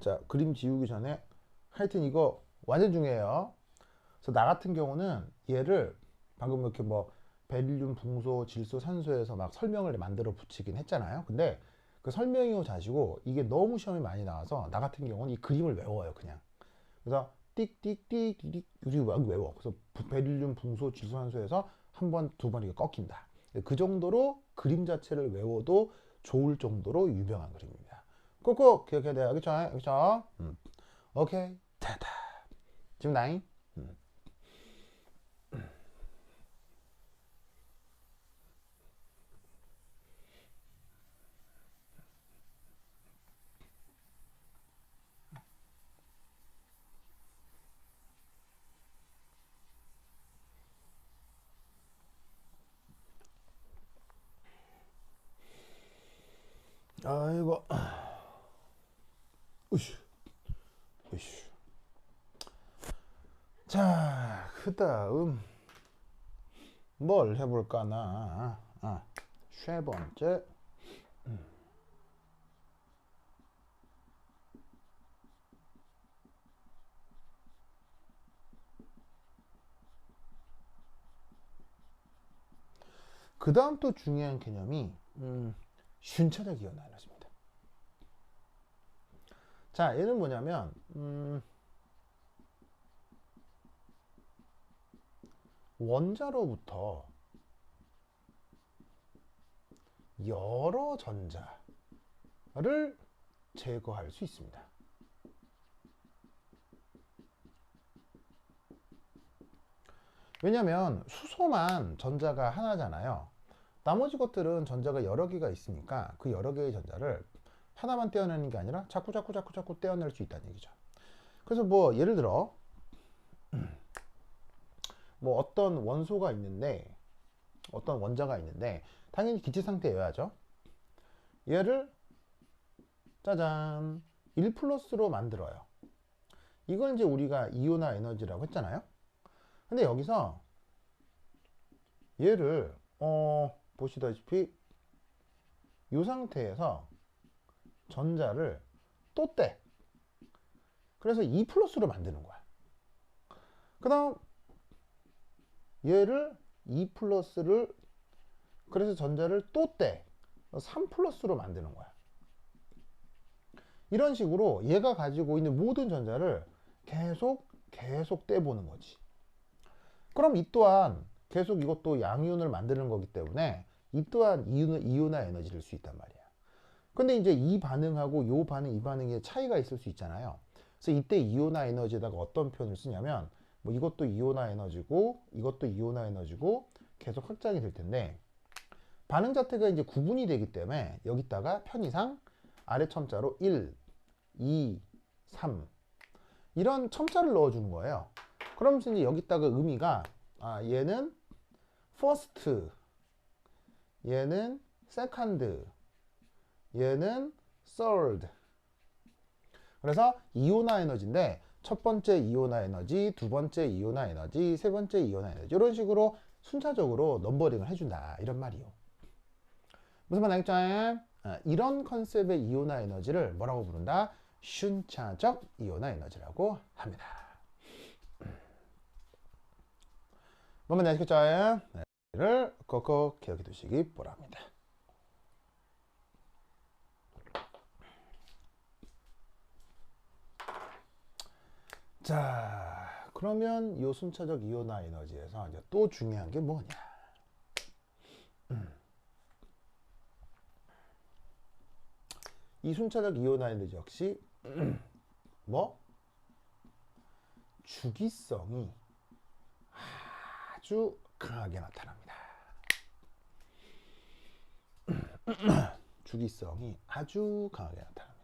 A: 자, 그림 지우기 전에 하여튼 이거 완전 중요해요. 그래서 나 같은 경우는 얘를 방금 이렇게 뭐 베릴륨, 붕소, 질소, 산소에서 막 설명을 만들어 붙이긴 했잖아요. 근데 그 설명이고 자시고 이게 너무 시험이 많이 나와서 나 같은 경우는 이 그림을 외워요, 그냥. 그래서 띡띡띡 이렇게 외워. 그래서 베릴륨, 붕소, 질소, 산소에서 한 번, 두 번 이렇게 꺾인다. 그 정도로 그림 자체를 외워도 좋을 정도로 유명한 그림입니다. 꼭꼭 기억해야 돼요. 그쵸? 그쵸? 오케이. 됐다. 지금 나잉? 아이고. 으쌰. 으쌰. 자, 그 다음 뭘 해볼까나. 세 번째. 그 다음 또 중요한 개념이 슌차적 이온 에너지입니다. 자, 얘는 뭐냐면 원자로부터 여러 전자를 제거할 수 있습니다. 왜냐면 수소만 전자가 하나잖아요. 나머지 것들은 전자가 여러 개가 있으니까 그 여러 개의 전자를 하나만 떼어내는 게 아니라 자꾸 떼어낼 수 있다는 얘기죠. 그래서 뭐 예를 들어 뭐 어떤 원소가 있는데, 어떤 원자가 있는데 당연히 기체 상태여야죠. 얘를 짜잔 1 플러스로 만들어요. 이걸 이제 우리가 이온화 에너지라고 했잖아요. 근데 여기서 얘를 보시다시피 이 상태에서 전자를 또 떼. 그래서 2 플러스로 만드는 거야. 그 다음 얘를 2 플러스를, 그래서 전자를 또 떼. 3 플러스로 만드는 거야. 이런 식으로 얘가 가지고 있는 모든 전자를 계속 떼보는 거지. 그럼 이 또한 계속 이것도 양이온을 만드는 거기 때문에 이 또한 이온화 에너지를 줄 수 있단 말이야. 근데 이제 이 반응하고 요 반응, 이 반응에 차이가 있을 수 있잖아요. 그래서 이때 이온화 에너지에다가 어떤 표현을 쓰냐면 뭐 이것도 이온화 에너지고 이것도 이온화 에너지고 계속 확장이 될 텐데, 반응 자체가 이제 구분이 되기 때문에 여기다가 편의상 아래 첨자로 1, 2, 3 이런 첨자를 넣어주는 거예요. 그러면서 이제 여기다가 의미가 얘는 first, 얘는 second, 얘는 third, 그래서 이온화 에너지인데 첫 번째 이온화 에너지, 두 번째 이온화 에너지, 세 번째 이온화 에너지 이런 식으로 순차적으로 넘버링을 해준다 이런 말이요. 무슨 말 알겠죠? 이런 컨셉의 이온화 에너지를 뭐라고 부른다? 순차적 이온화 에너지라고 합니다. 뭔 말인지 아시겠죠? 를 꼭꼭 기억해 두시기 바랍니다. 자, 그러면 이 순차적 이온화 에너지에서 이제 또 중요한 게 뭐냐? 이 순차적 이온화 에너지 역시 뭐? 주기성이 아주 강하게 나타납니다. 주기성이 아주 강하게 나타납니다.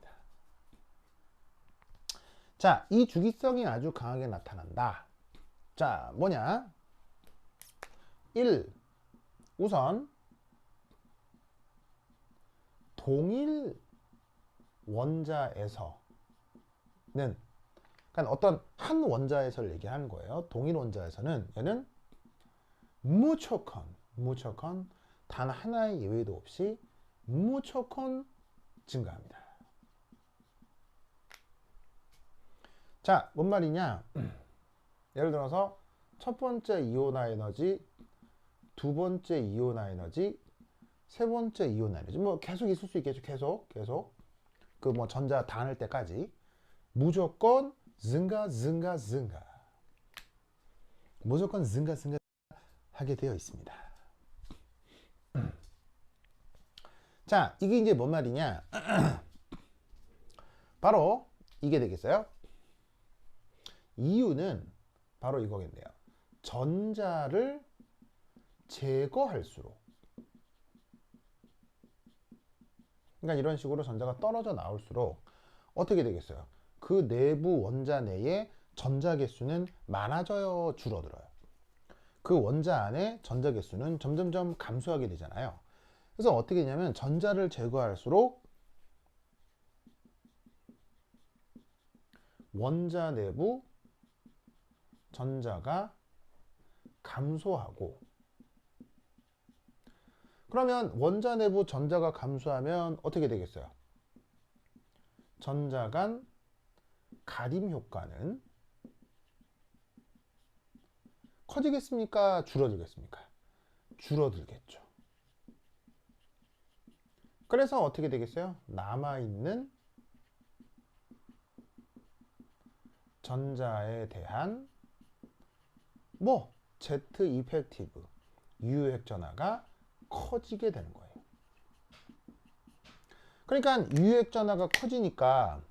A: 자, 이 주기성이 아주 강하게 나타난다. 자, 뭐냐? 1. 우선 동일 원자에서는, 그러니까 어떤 한 원자에서를 얘기하는 거예요. 동일 원자에서는 얘는 무조건 단 하나의 예외도 없이 무조건 증가합니다. 자, 뭔 말이냐? 예를 들어서 첫 번째 이온화 에너지, 두 번째 이온화 에너지, 세 번째 이온화 에너지 뭐 계속 있을 수 있겠죠. 계속 그 뭐 전자 다 할 때까지 무조건 증가 무조건 증가 하게 되어 있습니다. 자, 이게 이제 뭔 말이냐? 바로 이게 되겠어요. 이유는 바로 이거겠네요. 전자를 제거할수록, 그러니까 이런 식으로 전자가 떨어져 나올수록 어떻게 되겠어요? 그 내부 원자 내에 전자 개수는 많아져요, 줄어들어요? 그 원자 안에 전자 개수는 점점점 감소하게 되잖아요. 그래서 어떻게 되냐면 전자를 제거할수록 원자 내부 전자가 감소하고, 그러면 원자 내부 전자가 감소하면 어떻게 되겠어요? 전자 간 가림 효과는 커지겠습니까? 줄어들겠습니까? 줄어들겠죠. 그래서 어떻게 되겠어요? 남아있는 전자에 대한 뭐 Z 이펙티브 유효액 전하가 커지게 되는 거예요. 그러니까 유효액 전하가 커지니까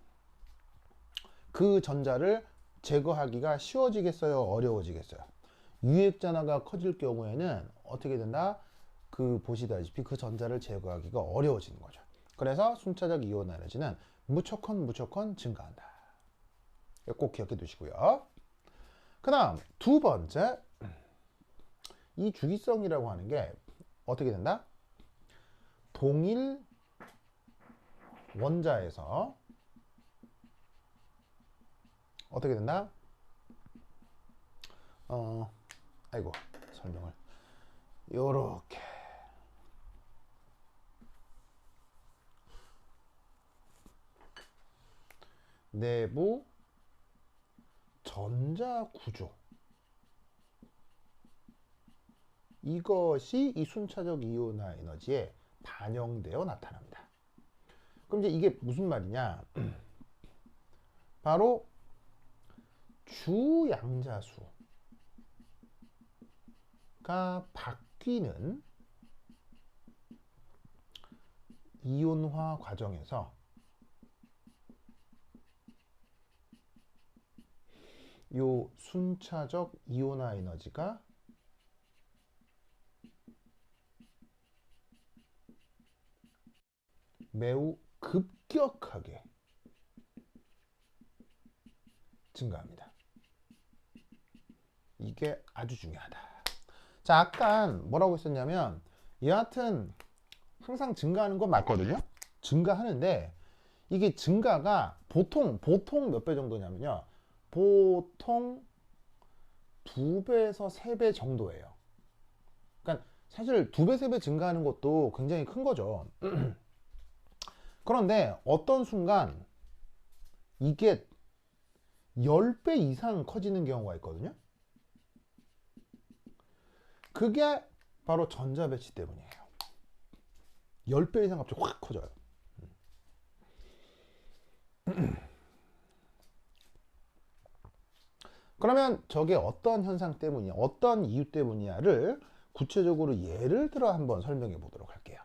A: 그 전자를 제거하기가 쉬워지겠어요? 어려워지겠어요? 유효액 전하가 커질 경우에는 어떻게 된다? 그 보시다시피 그 전자를 제거하기가 어려워지는 거죠. 그래서 순차적 이온 에너지는 무조건 증가한다. 꼭 기억해 두시고요. 그 다음 두 번째, 이 주기성이라고 하는 게 어떻게 된다? 동일 원자에서 어떻게 된다? 아이고, 설명을 요렇게 내부 전자 구조, 이것이 이 순차적 이온화 에너지에 반영되어 나타납니다. 그럼 이제 이게 무슨 말이냐? 바로 주양자수가 바뀌는 이온화 과정에서 요 순차적 이온화 에너지가 매우 급격하게 증가합니다. 이게 아주 중요하다. 자, 아까 뭐라고 했었냐면 여하튼 항상 증가하는 건 맞거든요. 증가하는데 이게 증가가 보통 몇 배 정도냐면요. 보통 2배에서 3배 정도예요. 그러니까 사실 2배, 3배 증가하는 것도 굉장히 큰 거죠. 그런데 어떤 순간 이게 10배 이상 커지는 경우가 있거든요. 그게 바로 전자배치 때문이에요. 10배 이상 갑자기 확 커져요. 그러면 저게 어떤 현상 때문이야, 어떤 이유 때문이야를 구체적으로 예를 들어 한번 설명해 보도록 할게요.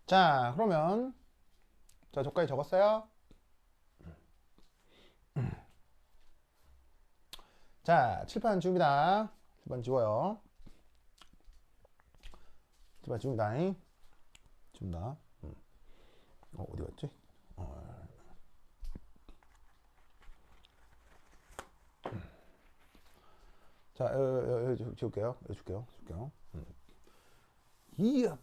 A: 자, 그러면 자, 저까지 적었어요? 자, 칠판 지웁니다. 칠판 지워요. 칠판 지웁니다. 지운다. 어디 갔지? 자, 지울게요. 지울게요. 이야.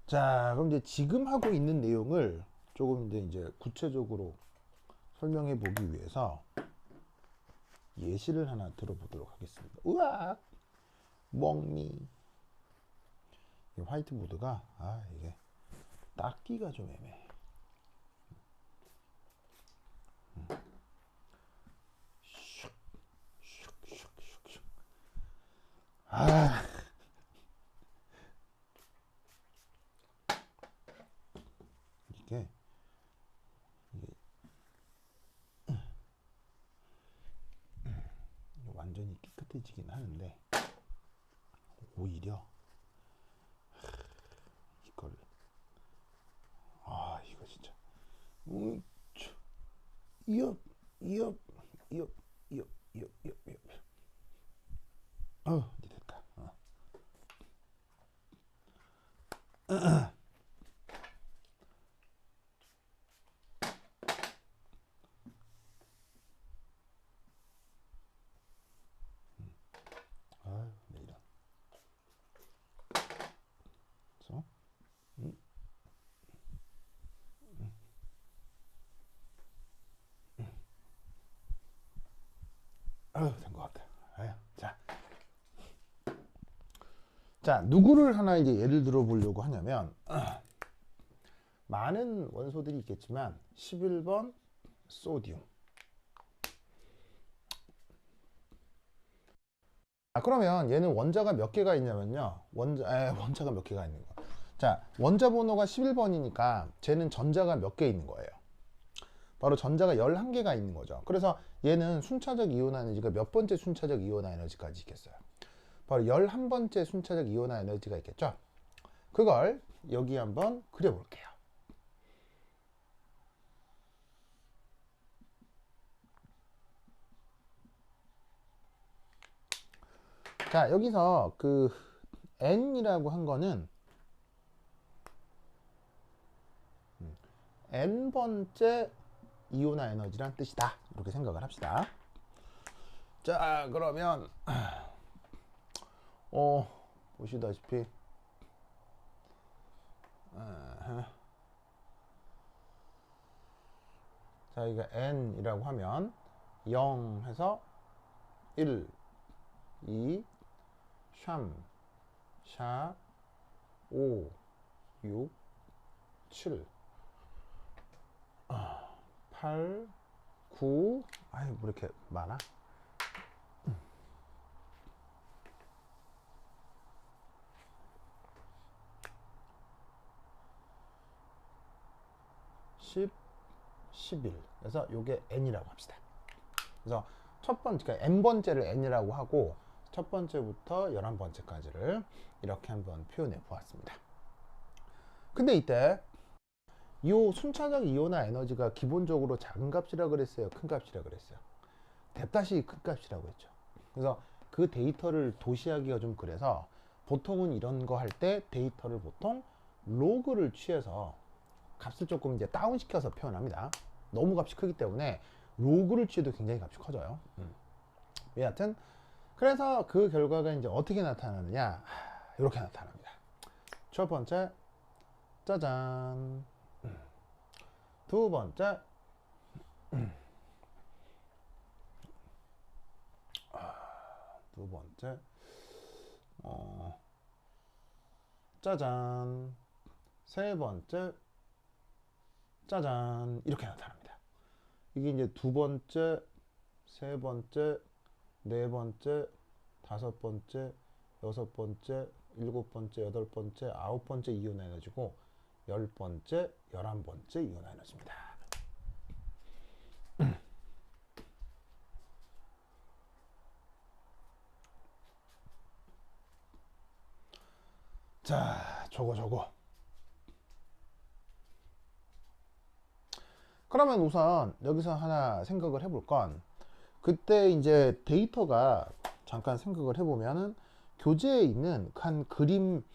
A: 자, 그럼 이제 지금 하고 있는 내용을 조금 이제 구체적으로 설명해 보기 위해서 예시를 하나 들어보도록 하겠습니다. 우와, 멍미. 이 화이트보드가 이게 닦기가 좀 애매해. 이게 완전히 깨끗해지긴 하는데 오히려 이걸 이거 진짜 이업 이제 됐다. 네, 이런. 그래서 된 것 같아. 자, 누구를 하나 이제 예를 들어 보려고 하냐면 많은 원소들이 있겠지만 11번 소디움. 그러면 얘는 원자가 몇 개가 있냐면요. 원자가 몇 개가 있는 거. 자, 원자 번호가 11번이니까 쟤는 전자가 몇 개 있는 거예요. 바로 전자가 11개가 있는 거죠. 그래서 얘는 순차적 이온화 에너지가 몇 번째 순차적 이온화 에너지까지 있겠어요. 바로 11번째 순차적 이온화 에너지가 있겠죠. 그걸 여기 한번 그려볼게요. 자, 여기서 그 N이라고 한 거는 N번째 이온화 에너지란 뜻이다. 이렇게 생각을 합시다. 자, 그러면 보시다시피 자, 이거 N이라고 하면 0 해서 1, 2, 3, 4, 5, 6, 7, 8, 9, 뭐 이렇게 많아? 10, 11. 그래서 요게 N이라고 합시다. 그래서 첫 번째, 그러니까 N번째를 N이라고 하고 첫 번째부터 11번째까지를 이렇게 한번 표현해 보았습니다. 근데 이때 이 순차적 이온화 에너지가 기본적으로 작은 값이라 그랬어요, 큰 값이라 그랬어요? 뎁 큰 값이라고 했죠. 그래서 그 데이터를 도시하기가 좀 그래서 보통은 이런 거 할 때 데이터를 보통 로그를 취해서 값을 조금 이제 다운시켜서 표현합니다. 너무 값이 크기 때문에 로그를 취해도 굉장히 값이 커져요. 여하튼 그래서 그 결과가 이제 어떻게 나타나느냐, 이렇게 나타납니다. 첫 번째, 짜잔. 두 번째, 두 번째, 짜잔. 세 번째, 짜잔. 이렇게 나타납니다. 이게 이제 두 번째, 세 번째, 네 번째, 다섯 번째, 여섯 번째, 일곱 번째, 여덟 번째, 아홉 번째 이온 에너지고, 열 번째, 11번째 이온 에너지입니다. 자, 저거. 그러면 우선 여기서 하나 생각을 해볼 건, 그때 이제 데이터가 잠깐 생각을 해보면은 교재에 있는 한 그림,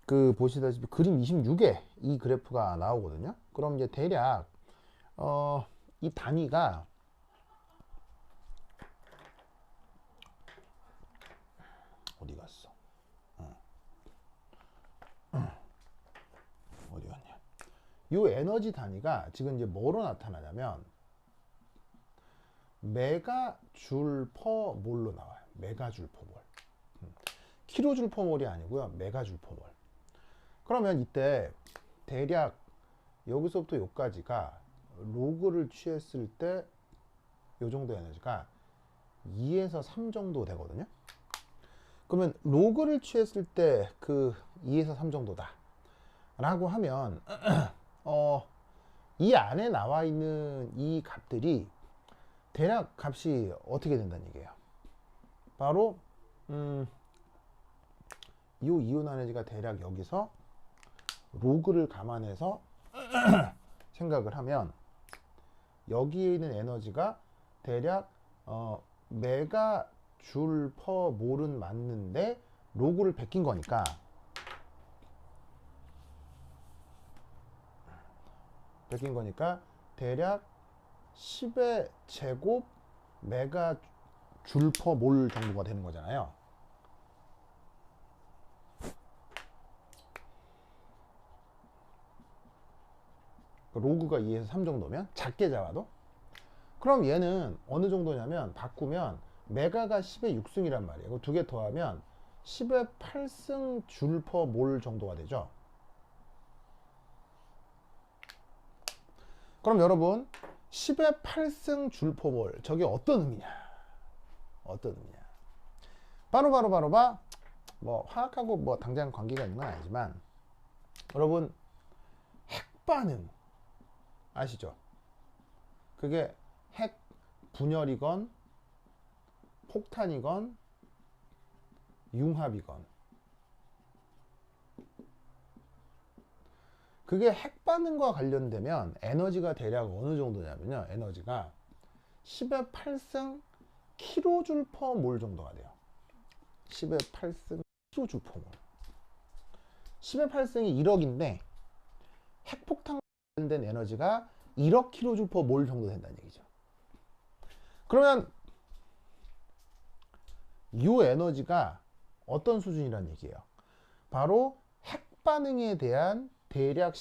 A: 그 보시다시피 그림 26에 이 그래프가 나오거든요. 그럼 이제 대략 이 단위가 어디 갔어? 어디 갔냐? 이 에너지 단위가 지금 이제 뭐로 나타나냐면 메가줄 퍼 몰로 나와요. 메가줄 퍼 몰. 킬로줄 퍼 몰이 아니고요. 메가줄 퍼 몰. 그러면 이때 대략 여기서부터 여기까지가 로그를 취했을 때 이 정도 에너지가 2에서 3 정도 되거든요. 그러면 로그를 취했을 때 그 2에서 3 정도다 라고 하면 이 안에 나와 있는 이 값들이 대략 값이 어떻게 된다는 얘기예요. 바로 이 이온 에너지가 대략 여기서 로그를 감안해서 생각을 하면 여기에 있는 에너지가 대략 메가 줄 퍼 몰은 맞는데 로그를 베낀 거니까 대략 10의 제곱 메가 줄 퍼 몰 정도가 되는 거잖아요. 로그가 2에서 3 정도면 작게 잡아도, 그럼 얘는 어느 정도냐면 바꾸면 메가가 10의 6승이란 말이에요. 두 개 더하면 10의 8승 줄 퍼 몰 정도가 되죠. 그럼 여러분 10의 8승 줄 퍼 몰, 저게 어떤 의미냐? 바로 뭐 화학하고 뭐 당장 관계가 있는 건 아니지만 여러분 핵반응 아시죠? 그게 핵 분열이건 폭탄이건 융합이건, 그게 핵 반응과 관련되면 에너지가 대략 어느 정도냐면요, 에너지가 10의 8승 킬로줄 퍼 몰 정도가 돼요. 10의 8승 킬로줄 퍼 몰. 10의 8승이 1억인데 핵폭탄 관련된 에너지가 1억 킬로줄 퍼 몰 정도 된다는 얘기죠. 그러면 이 에너지가 어떤 수준이라는 얘기예요? 바로 핵 반응에 대한 대략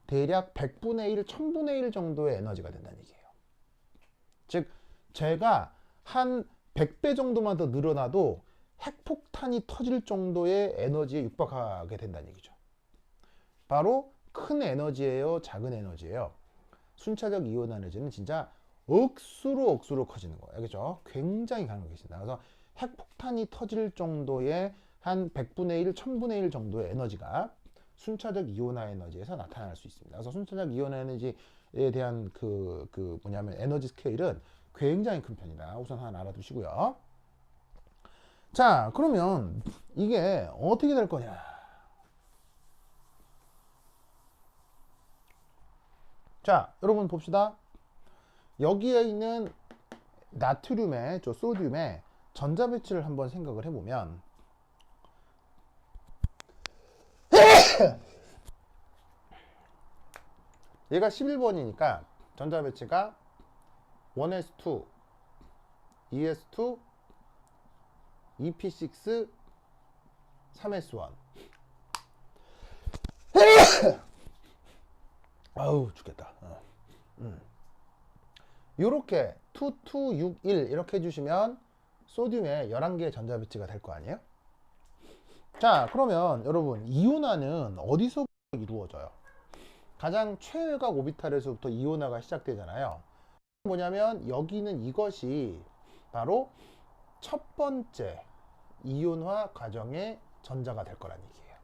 A: 100분의 1, 1000분의 1 정도의 에너지가 된다는 얘기예요. 즉 제가 한 100배 정도만 더 늘어나도 핵폭탄이 터질 정도의 에너지에 육박하게 된다는 얘기죠. 바로 큰 에너지예요, 작은 에너지예요? 순차적 이온 에너지는 진짜 억수로 커지는 거예요. 그죠? 굉장히 강하게 계신다. 그래서 핵폭탄이 터질 정도의 한 100분의 1, 1000분의 1 정도의 에너지가 순차적 이온화 에너지에서 나타날 수 있습니다. 그래서 순차적 이온화 에너지에 대한 뭐냐면 에너지 스케일은 굉장히 큰 편이다. 우선 하나 알아두시고요. 자, 그러면 이게 어떻게 될 거냐? 자, 여러분 봅시다. 여기에 있는 나트륨의 저 소듐의 전자 배치를 한번 생각을 해보면 얘가 11번이니까 전자 배치가 1s2, 2s2, EP6, 3s1. 아우 죽겠다. 요렇게 2, 2, 6, 1 이렇게 해주시면 소듐에 11개의 전자 배치가 될 거 아니에요? 자, 그러면 여러분 이온화는 어디서 이루어져요? 가장 최외곽 오비탈에서부터 이온화가 시작되잖아요. 뭐냐면 여기는 이것이 바로 첫 번째 이온화 과정의 전자가 될 거란 얘기예요.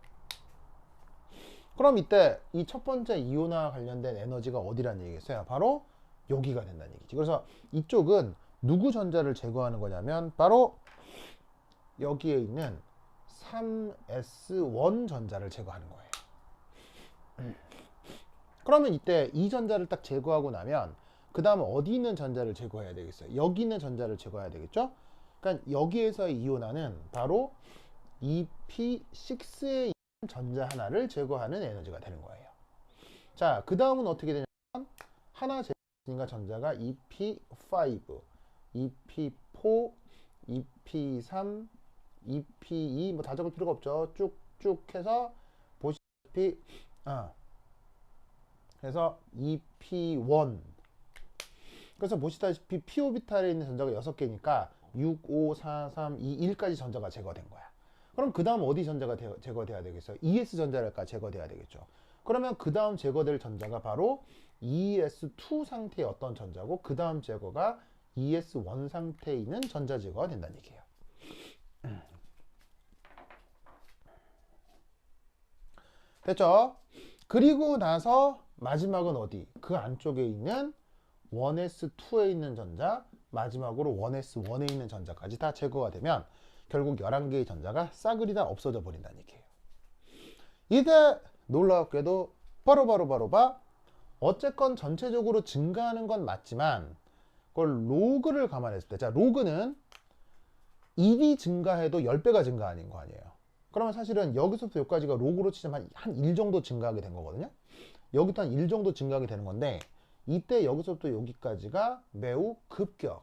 A: 그럼 이때 이 첫 번째 이온화 관련된 에너지가 어디란 얘기겠어요? 바로 여기가 된다는 얘기지. 그래서 이쪽은 누구 전자를 제거하는 거냐면 바로 여기에 있는 3s1 전자를 제거하는 거예요. 그러면 이때 이 전자를 딱 제거하고 나면 그 다음 어디 있는 전자를 제거해야 되겠어요? 여기 있는 전자를 제거해야 되겠죠? 그러니까 여기에서의 이온화는 바로 EP6에 있는 전자 하나를 제거하는 에너지가 되는 거예요. 자, 그 다음은 어떻게 되냐면 하나 제거했으니까 전자가 EP5, EP4, EP3, EP2 뭐 다 적을 필요가 없죠. 쭉쭉 해서 보시다시피 그래서 EP1 그래서 보시다시피 p 오비탈에 있는 전자가 6개니까 6, 5, 4, 3, 2, 1까지 전자가 제거된 거야. 그럼 그 다음 어디 전자가 제거돼야 되겠어요? ES 전자랄까 제거돼야 되겠죠. 그러면 그 다음 제거될 전자가 바로 ES2 상태의 어떤 전자고 그 다음 제거가 ES1 상태에 있는 전자 제거가 된다는 얘기예요. 됐죠? 그리고 나서 마지막은 어디? 그 안쪽에 있는 1s2에 있는 전자, 마지막으로 1s1에 있는 전자까지 다 제거가 되면 결국 11개의 전자가 싸그리 다 없어져 버린다는 얘기예요. 이게 놀랍게도 바로 어쨌건 전체적으로 증가하는 건 맞지만 그걸 로그를 감안했을 때, 자, 로그는 1이 증가해도 10배가 증가하는 거 아니에요. 그러면 사실은 여기서부터 여기까지가 로그로 치자면 한 1 정도 증가하게 된 거거든요. 여기도 한 1 정도 증가하게 되는 건데 이때 여기서부터 여기까지가 매우 급격한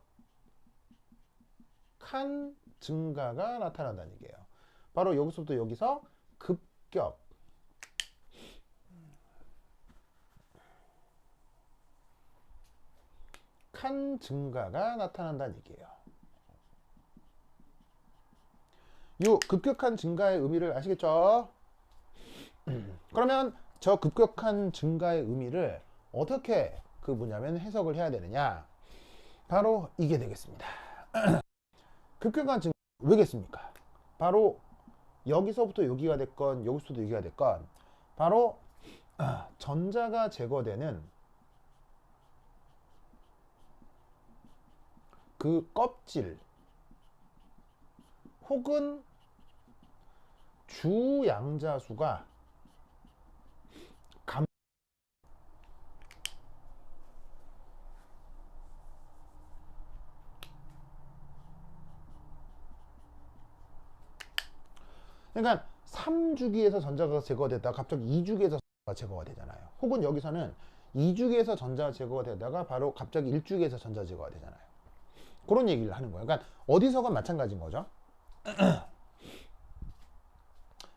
A: 증가가 나타난다는 얘기예요. 바로 여기서부터 여기서 급격한 증가가 나타난다는 얘기예요. 이 급격한 증가의 의미를 아시겠죠? 그러면 저 급격한 증가의 의미를 어떻게 해석을 해야 되느냐? 바로 이게 되겠습니다. 급격한 증가 왜겠습니까? 바로 여기서부터 여기가 됐건 여기서부터 여기가 됐건 바로 전자가 제거되는 그 껍질 혹은 주양자수가 그러니까 3주기에서 전자가 제거되다가 갑자기 2주기에서 전자가 제거가 되잖아요. 혹은 여기서는 2주기에서 전자가 제거가 되다가 바로 갑자기 1주기에서 전자 제거가 되잖아요. 그런 얘기를 하는 거예요. 그러니까 어디서건 마찬가지인 거죠.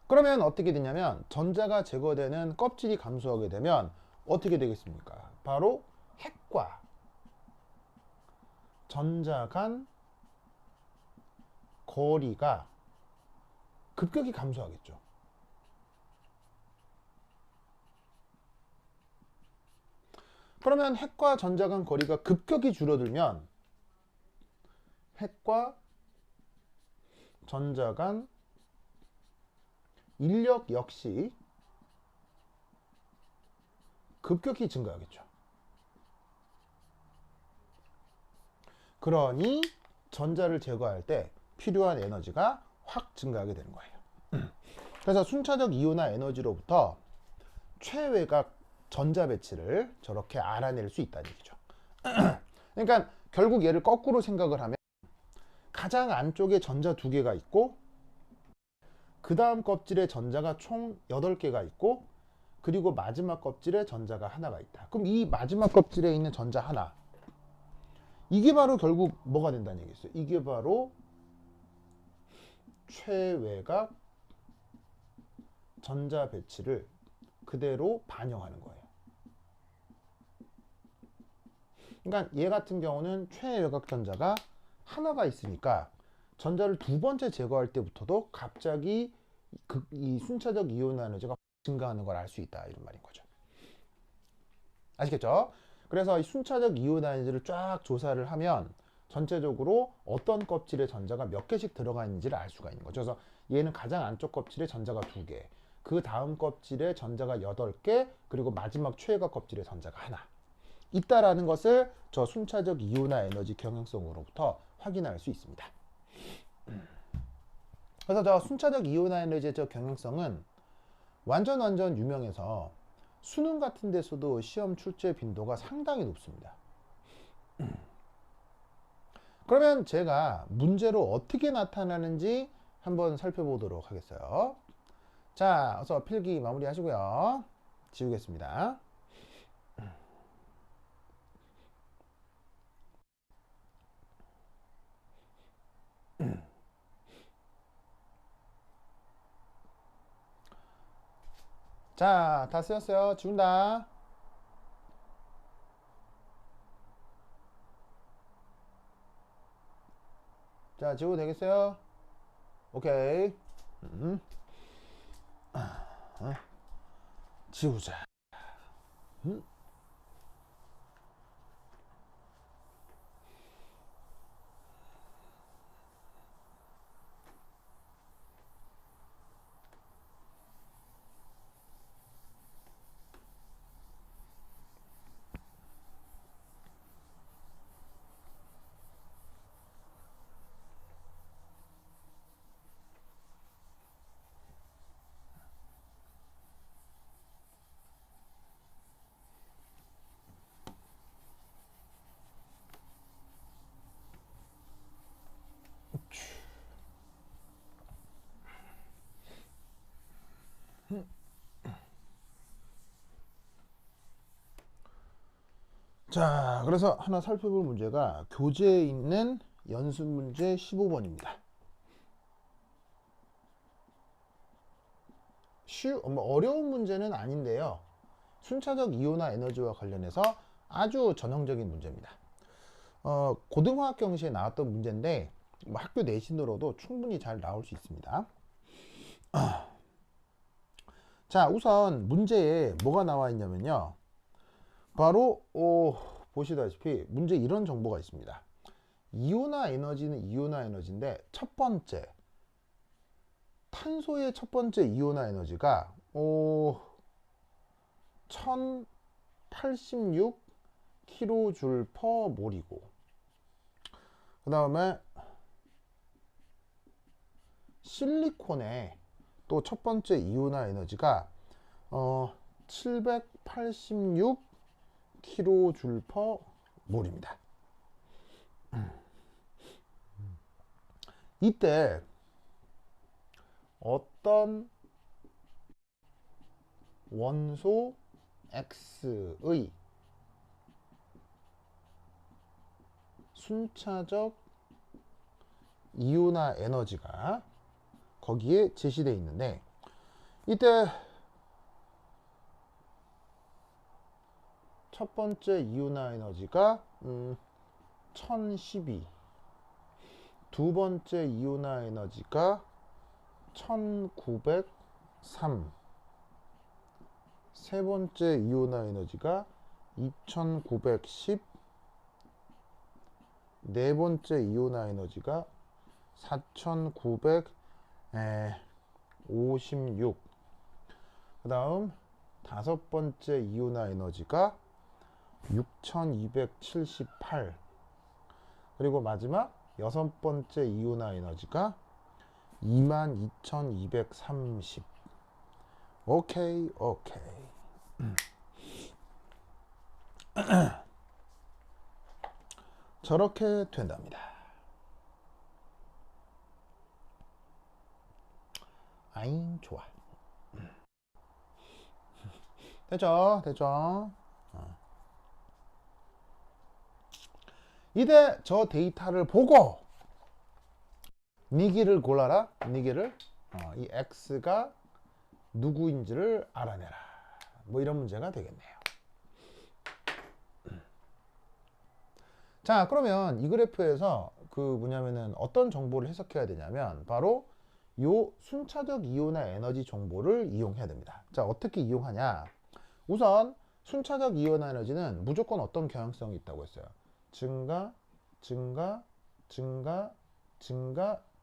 A: 그러면 어떻게 되냐면 전자가 제거되는 껍질이 감소하게 되면 어떻게 되겠습니까? 바로 핵과 전자 간 거리가 급격히 감소하겠죠. 그러면 핵과 전자 간 거리가 급격히 줄어들면 핵과 전자 간 인력 역시 급격히 증가하겠죠. 그러니 전자를 제거할 때 필요한 에너지가 확 증가하게 되는 거예요. 그래서 순차적 이온화 에너지로부터 최외곽 전자 배치를 저렇게 알아낼 수 있다는 얘기죠. 그러니까 결국 얘를 거꾸로 생각을 하면 가장 안쪽에 전자 2개가 있고 그 다음 껍질에 전자가 총 8개가 있고 그리고 마지막 껍질에 전자가 하나가 있다. 그럼 이 마지막 껍질에 있는 전자 하나, 이게 바로 결국 뭐가 된다는 얘기겠어요. 이게 바로 최외곽 전자 배치를 그대로 반영하는 거예요. 그러니까 얘 같은 경우는 최외곽 전자가 하나가 있으니까 전자를 2번째 제거할 때부터도 갑자기 이 순차적 이온화 에너지가 증가하는 걸 알 수 있다, 이런 말인 거죠. 아시겠죠? 그래서 이 순차적 이온화 에너지를 쫙 조사를 하면 전체적으로 어떤 껍질에 전자가 몇 개씩 들어가 있는지를 알 수가 있는 거죠. 그래서 얘는 가장 안쪽 껍질에 전자가 2개, 그 다음 껍질에 전자가 8개, 그리고 마지막 최외곽 껍질에 전자가 하나 있다라는 것을 저 순차적 이온화 에너지 경향성으로부터 확인할 수 있습니다. 그래서 저 순차적 이온화 에너지의 저 경향성은 완전 유명해서 수능 같은 데서도 시험 출제 빈도가 상당히 높습니다. 그러면 제가 문제로 어떻게 나타나는지 한번 살펴보도록 하겠어요. 자, 어서 필기 마무리 하시고요. 지우겠습니다. 자, 다 쓰였어요. 지운다. 자, 지워도 되겠어요? 오케이. 지우자. 자, 그래서 하나 살펴볼 문제가 교재에 있는 연습 문제 15번입니다. 어려운 문제는 아닌데요. 순차적 이온화 에너지와 관련해서 아주 전형적인 문제입니다. 고등화학 경시에 나왔던 문제인데 뭐 학교 내신으로도 충분히 잘 나올 수 있습니다. 자, 우선 문제에 뭐가 나와 있냐면요. 바로 보시다시피 문제 이런 정보가 있습니다. 이온화 에너지는 이온화 에너지인데 첫 번째 탄소의 첫 번째 이온화 에너지가 1086kJ/몰이고 그 다음에 실리콘의 또 첫 번째 이온화 에너지가 786kJ/몰입니다. 이때 어떤 원소 X의 순차적 이온화 에너지가 거기에 제시되어 있는데 이때 첫 번째 이온화 에너지가 1012, 두 번째 이온화 에너지가 1903, 세 번째 이온화 에너지가 2910, 네 번째 이온화 에너지가 4956, 그 다음 다섯 번째 이온화 에너지가 6278, 그리고 마지막 여섯 번째 이온화 에너지가 22,230. 오케이. 저렇게 된답니다. 아잉, 좋아. 됐죠? 이제 저 데이터를 보고 니기를 골라라. 니기를 이 x가 누구인지를 알아내라. 뭐 이런 문제가 되겠네요. 자, 그러면 이 그래프에서 그 뭐냐면은 어떤 정보를 해석해야 되냐면 바로 요 순차적 이온화 에너지 정보를 이용해야 됩니다. 자, 어떻게 이용하냐? 우선 순차적 이온화 에너지는 무조건 어떤 경향성이 있다고 했어요.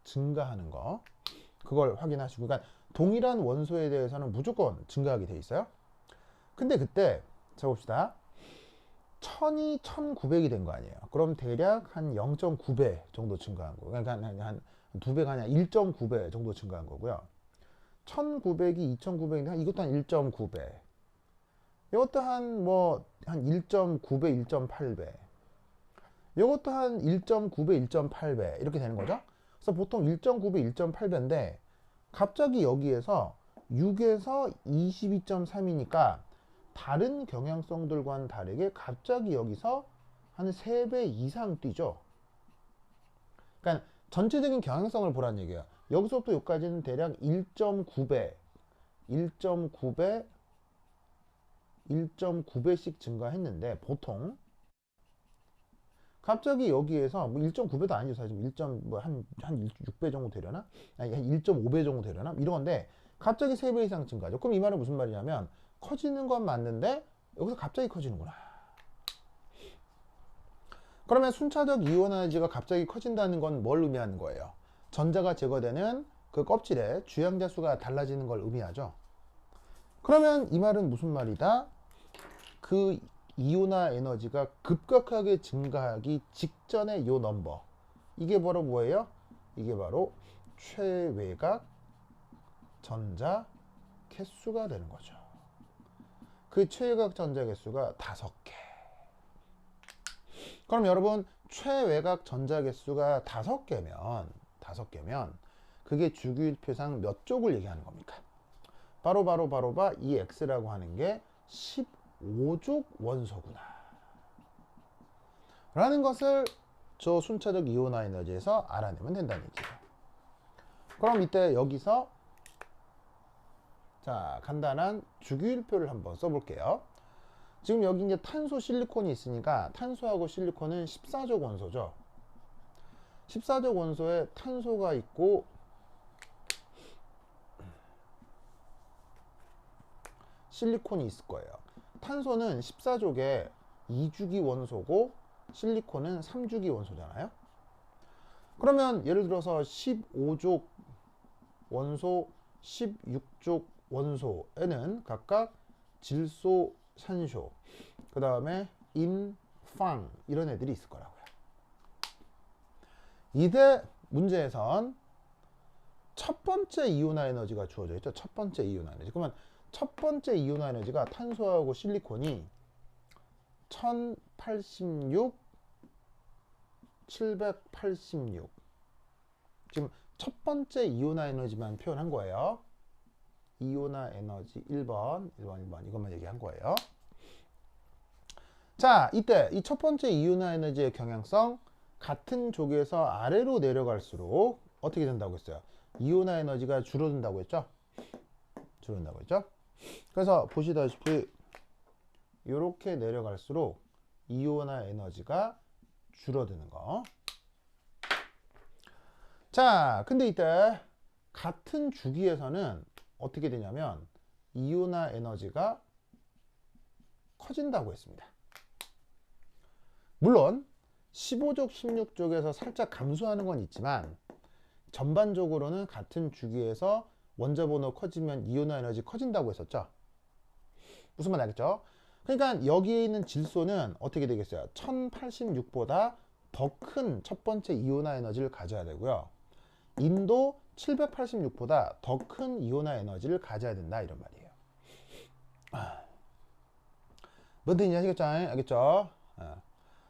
A: 증가하는 거. 그걸 확인하시고, 그러니까 동일한 원소에 대해서는 무조건 증가하게 돼 있어요. 근데 그때 자 봅시다. 1000이 1900이 된 거 아니에요. 그럼 대략 한 0.9배 정도 증가한 거. 그러니까 한 2배가 아니라 1.9배 정도 증가한 거고요. 1900이 2900인데 이것도 한 1.9배. 이것도 한 1.9배, 1.8배. 이것도 한 1.9배, 1.8배 이렇게 되는 거죠. 그래서 보통 1.9배, 1.8배인데 갑자기 여기에서 6에서 22.3이니까 다른 경향성들과는 다르게 갑자기 여기서 한 3배 이상 뛰죠. 그러니까 전체적인 경향성을 보라는 얘기예요. 여기서부터 여기까지는 대략 1.9배, 1.9배씩 증가했는데 보통 갑자기 여기에서 1.9배도 아니죠. 사실 1.한 6배 정도 되려나? 아니 한 1.5배 정도 되려나? 이런 건데 갑자기 3배 이상 증가죠. 그럼 이 말은 무슨 말이냐면 커지는 건 맞는데 여기서 갑자기 커지는구나. 그러면 순차적 이온화 에너지가 갑자기 커진다는 건 뭘 의미하는 거예요? 전자가 제거되는 그 껍질에 주양자 수가 달라지는 걸 의미하죠. 그러면 이 말은 무슨 말이다? 그 이온화 에너지가 급격하게 증가하기 직전의 요 넘버, 이게 바로 뭐예요? 이게 바로 최외곽 전자 개수가 되는 거죠. 그 최외곽 전자 개수가 5개. 그럼 여러분 최외곽 전자 개수가 5개면 그게 주기율표상 몇 쪽을 얘기하는 겁니까? 바로 이 x라고 하는 게 15족 원소구나 라는 것을 저 순차적 이온화 에너지에서 알아내면 된다는 얘기예요. 그럼 이때 여기서 자, 간단한 주기율표를 한번 써볼게요. 지금 여기 이제 탄소 실리콘이 있으니까 탄소하고 실리콘은 14족 원소죠. 14족 원소에 탄소가 있고 실리콘이 있을 거예요. 탄소는 14족에 2주기 원소고 실리콘은 3주기 원소잖아요. 그러면 예를 들어서 15족 원소, 16족 원소에는 각각 질소, 산소, 그 다음에 인, 팡 이런 애들이 있을 거라고요. 이대 문제에선 첫 번째 이온화 에너지가 주어져 있죠. 첫 번째 이온화 에너지. 그러면 첫 번째 이온화 에너지가 탄소하고 실리콘이 1086, 786. 지금 첫 번째 이온화 에너지만 표현한 거예요. 이온화 에너지 1번 이것만 얘기한 거예요. 자, 이때 이 첫 번째 이온화 에너지의 경향성 같은 족에서 아래로 내려갈수록 어떻게 된다고 했어요? 이온화 에너지가 줄어든다고 했죠? 그래서 보시다시피 이렇게 내려갈수록 이온화 에너지가 줄어드는 거. 자, 근데 이때 같은 주기에서는 어떻게 되냐면 이온화 에너지가 커진다고 했습니다. 물론 15족, 16족에서 살짝 감소하는 건 있지만 전반적으로는 같은 주기에서 원자 번호 커지면 이온화 에너지 커진다고 했었죠. 무슨 말 알겠죠? 그러니까 여기에 있는 질소는 어떻게 되겠어요? 1086보다 더 큰 첫 번째 이온화 에너지를 가져야 되고요. 인도 786보다 더 큰 이온화 에너지를 가져야 된다 이런 말이에요. 뭔 뜻인지 아시겠죠? 알겠죠?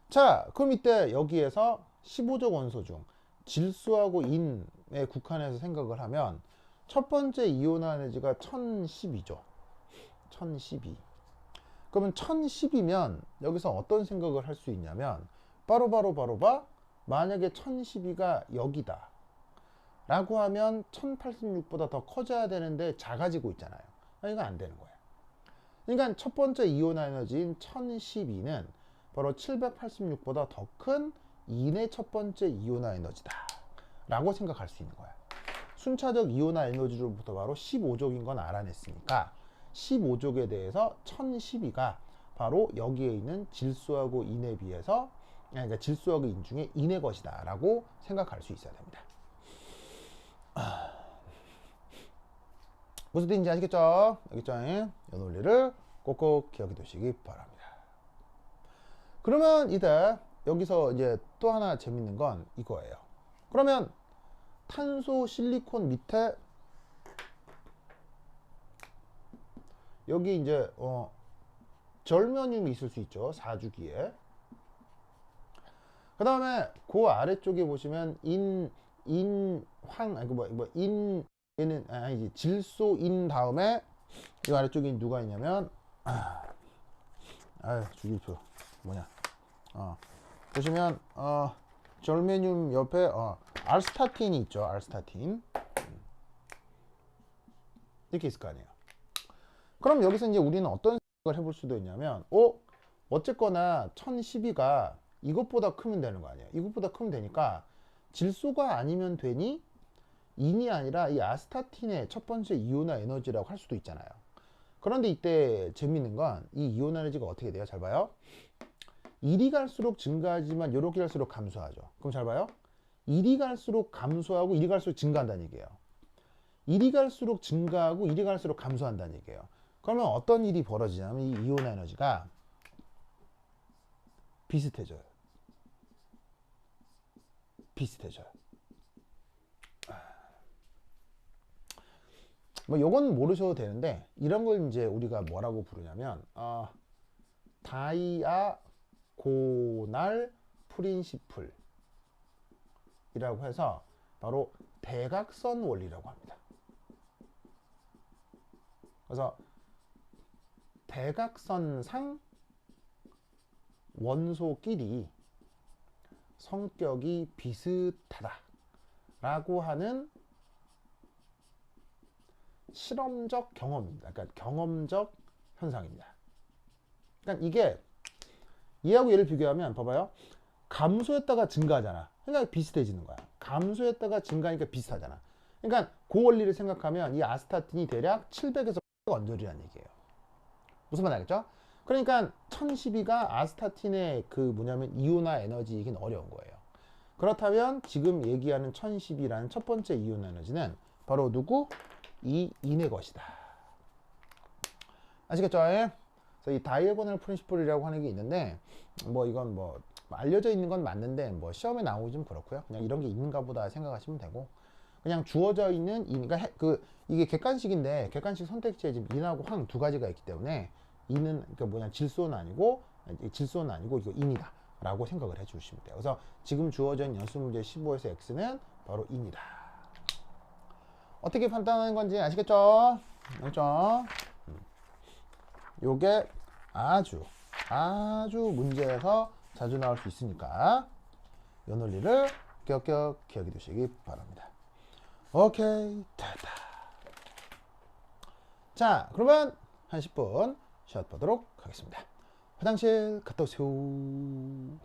A: 자, 그럼 이때 여기에서 15족 원소 중 질소하고 인에 국한해서 생각을 하면 첫 번째 이온화 에너지가 1012죠. 1012. 그러면 1012면 여기서 어떤 생각을 할 수 있냐면 바로 만약에 1012가 여기다 라고 하면 1086보다 더 커져야 되는데 작아지고 있잖아요. 이건 안 되는 거예요. 그러니까 첫 번째 이온화 에너지인 1012는 바로 786보다 더 큰 인의 첫 번째 이온화 에너지다 라고 생각할 수 있는 거야. 순차적 이온화 에너지로부터 바로 15족인 건 알아냈으니까 15족에 대해서 1012가 바로 여기에 있는 질소하고 인에 비해서, 그러니까 질소하고 인 중에 인의 것이다 라고 생각할 수 있어야 됩니다. 무슨 뜻인지 아시겠죠? 알겠죠? 이 논리를 꼭꼭 기억해 두시기 바랍니다. 그러면 이제 여기서 이제 또 하나 재밌는 건 이거예요. 그러면 탄소 실리콘 밑에 여기 이제 절면륨이 있을 수 있죠. 4주기에. 그 다음에 그 아래쪽에 보시면 얘는 아니지, 질소인 다음에 이 아래쪽에 누가 있냐면 주기표 뭐냐, 보시면 절메늄 옆에 알스타틴이 있죠. 알스타틴 이렇게 있을 거 아니에요. 그럼 여기서 이제 우리는 어떤 생각을 해볼 수도 있냐면 어쨌거나 1012가 이것보다 크면 되는 거 아니에요. 이것보다 크면 되니까 질소가 아니면 되니 인이 아니라 이 아스타틴의 첫 번째 이온화 에너지라고 할 수도 있잖아요. 그런데 이때 재밌는 건 이 이온화 에너지가 어떻게 돼요? 잘 봐요. 1이 갈수록 증가하지만 이렇게 갈수록 감소하죠. 그럼 잘 봐요. 1이 갈수록 감소하고 1이 갈수록 증가한다는 얘기예요. 1이 갈수록 증가하고 1이 갈수록 감소한다는 얘기예요. 그러면 어떤 일이 벌어지냐면 이 이온화 에너지가 비슷해져요. 뭐 요건 모르셔도 되는데 이런 걸 이제 우리가 뭐라고 부르냐면 다이아고날 프린시플 이라고 해서 바로 대각선 원리라고 합니다. 그래서 대각선상 원소끼리 성격이 비슷하다 라고 하는 실험적 경험입니다. 그러니까 경험적 현상입니다. 그러니까 이게 얘하고 얘를 비교하면 봐봐요. 감소했다가 증가하잖아. 그러니까 비슷해지는 거야. 감소했다가 증가하니까 비슷하잖아. 그러니까 그 원리를 생각하면 이 아스타틴이 대략 700에서 800 언저리라는 얘기예요. 무슨 말 알겠죠? 그러니까 1012가 아스타틴의 그 뭐냐면 이온화 에너지이긴 어려운 거예요. 그렇다면 지금 얘기하는 1012라는 첫 번째 이온화 에너지는 바로 누구? 이 인의 것이다. 아시겠죠? 그래서 이 다이아고널 프린시플이라고 하는 게 있는데 뭐 이건 뭐 알려져 있는 건 맞는데 뭐 시험에 나오기 좀 그렇고요. 그냥 이런 게 있는가 보다 생각하시면 되고, 그냥 주어져 있는 그러니까 이게 객관식인데 객관식 선택지에 지금 인하고 황 두 가지가 있기 때문에 인은 그러니까 뭐냐 질소는 아니고 이거 인이다 라고 생각을 해 주시면 돼요. 그래서 지금 주어져 있는 연습 문제 15에서 X는 바로 인이다. 어떻게 판단하는 건지 아시겠죠? 알죠? 요게 아주 문제에서 자주 나올 수 있으니까 이 논리를 격격 기억해 두시기 바랍니다. 오케이, 됐다. 자, 그러면 한 10분 쉬어보도록 하겠습니다. 화장실 갔다 오세요.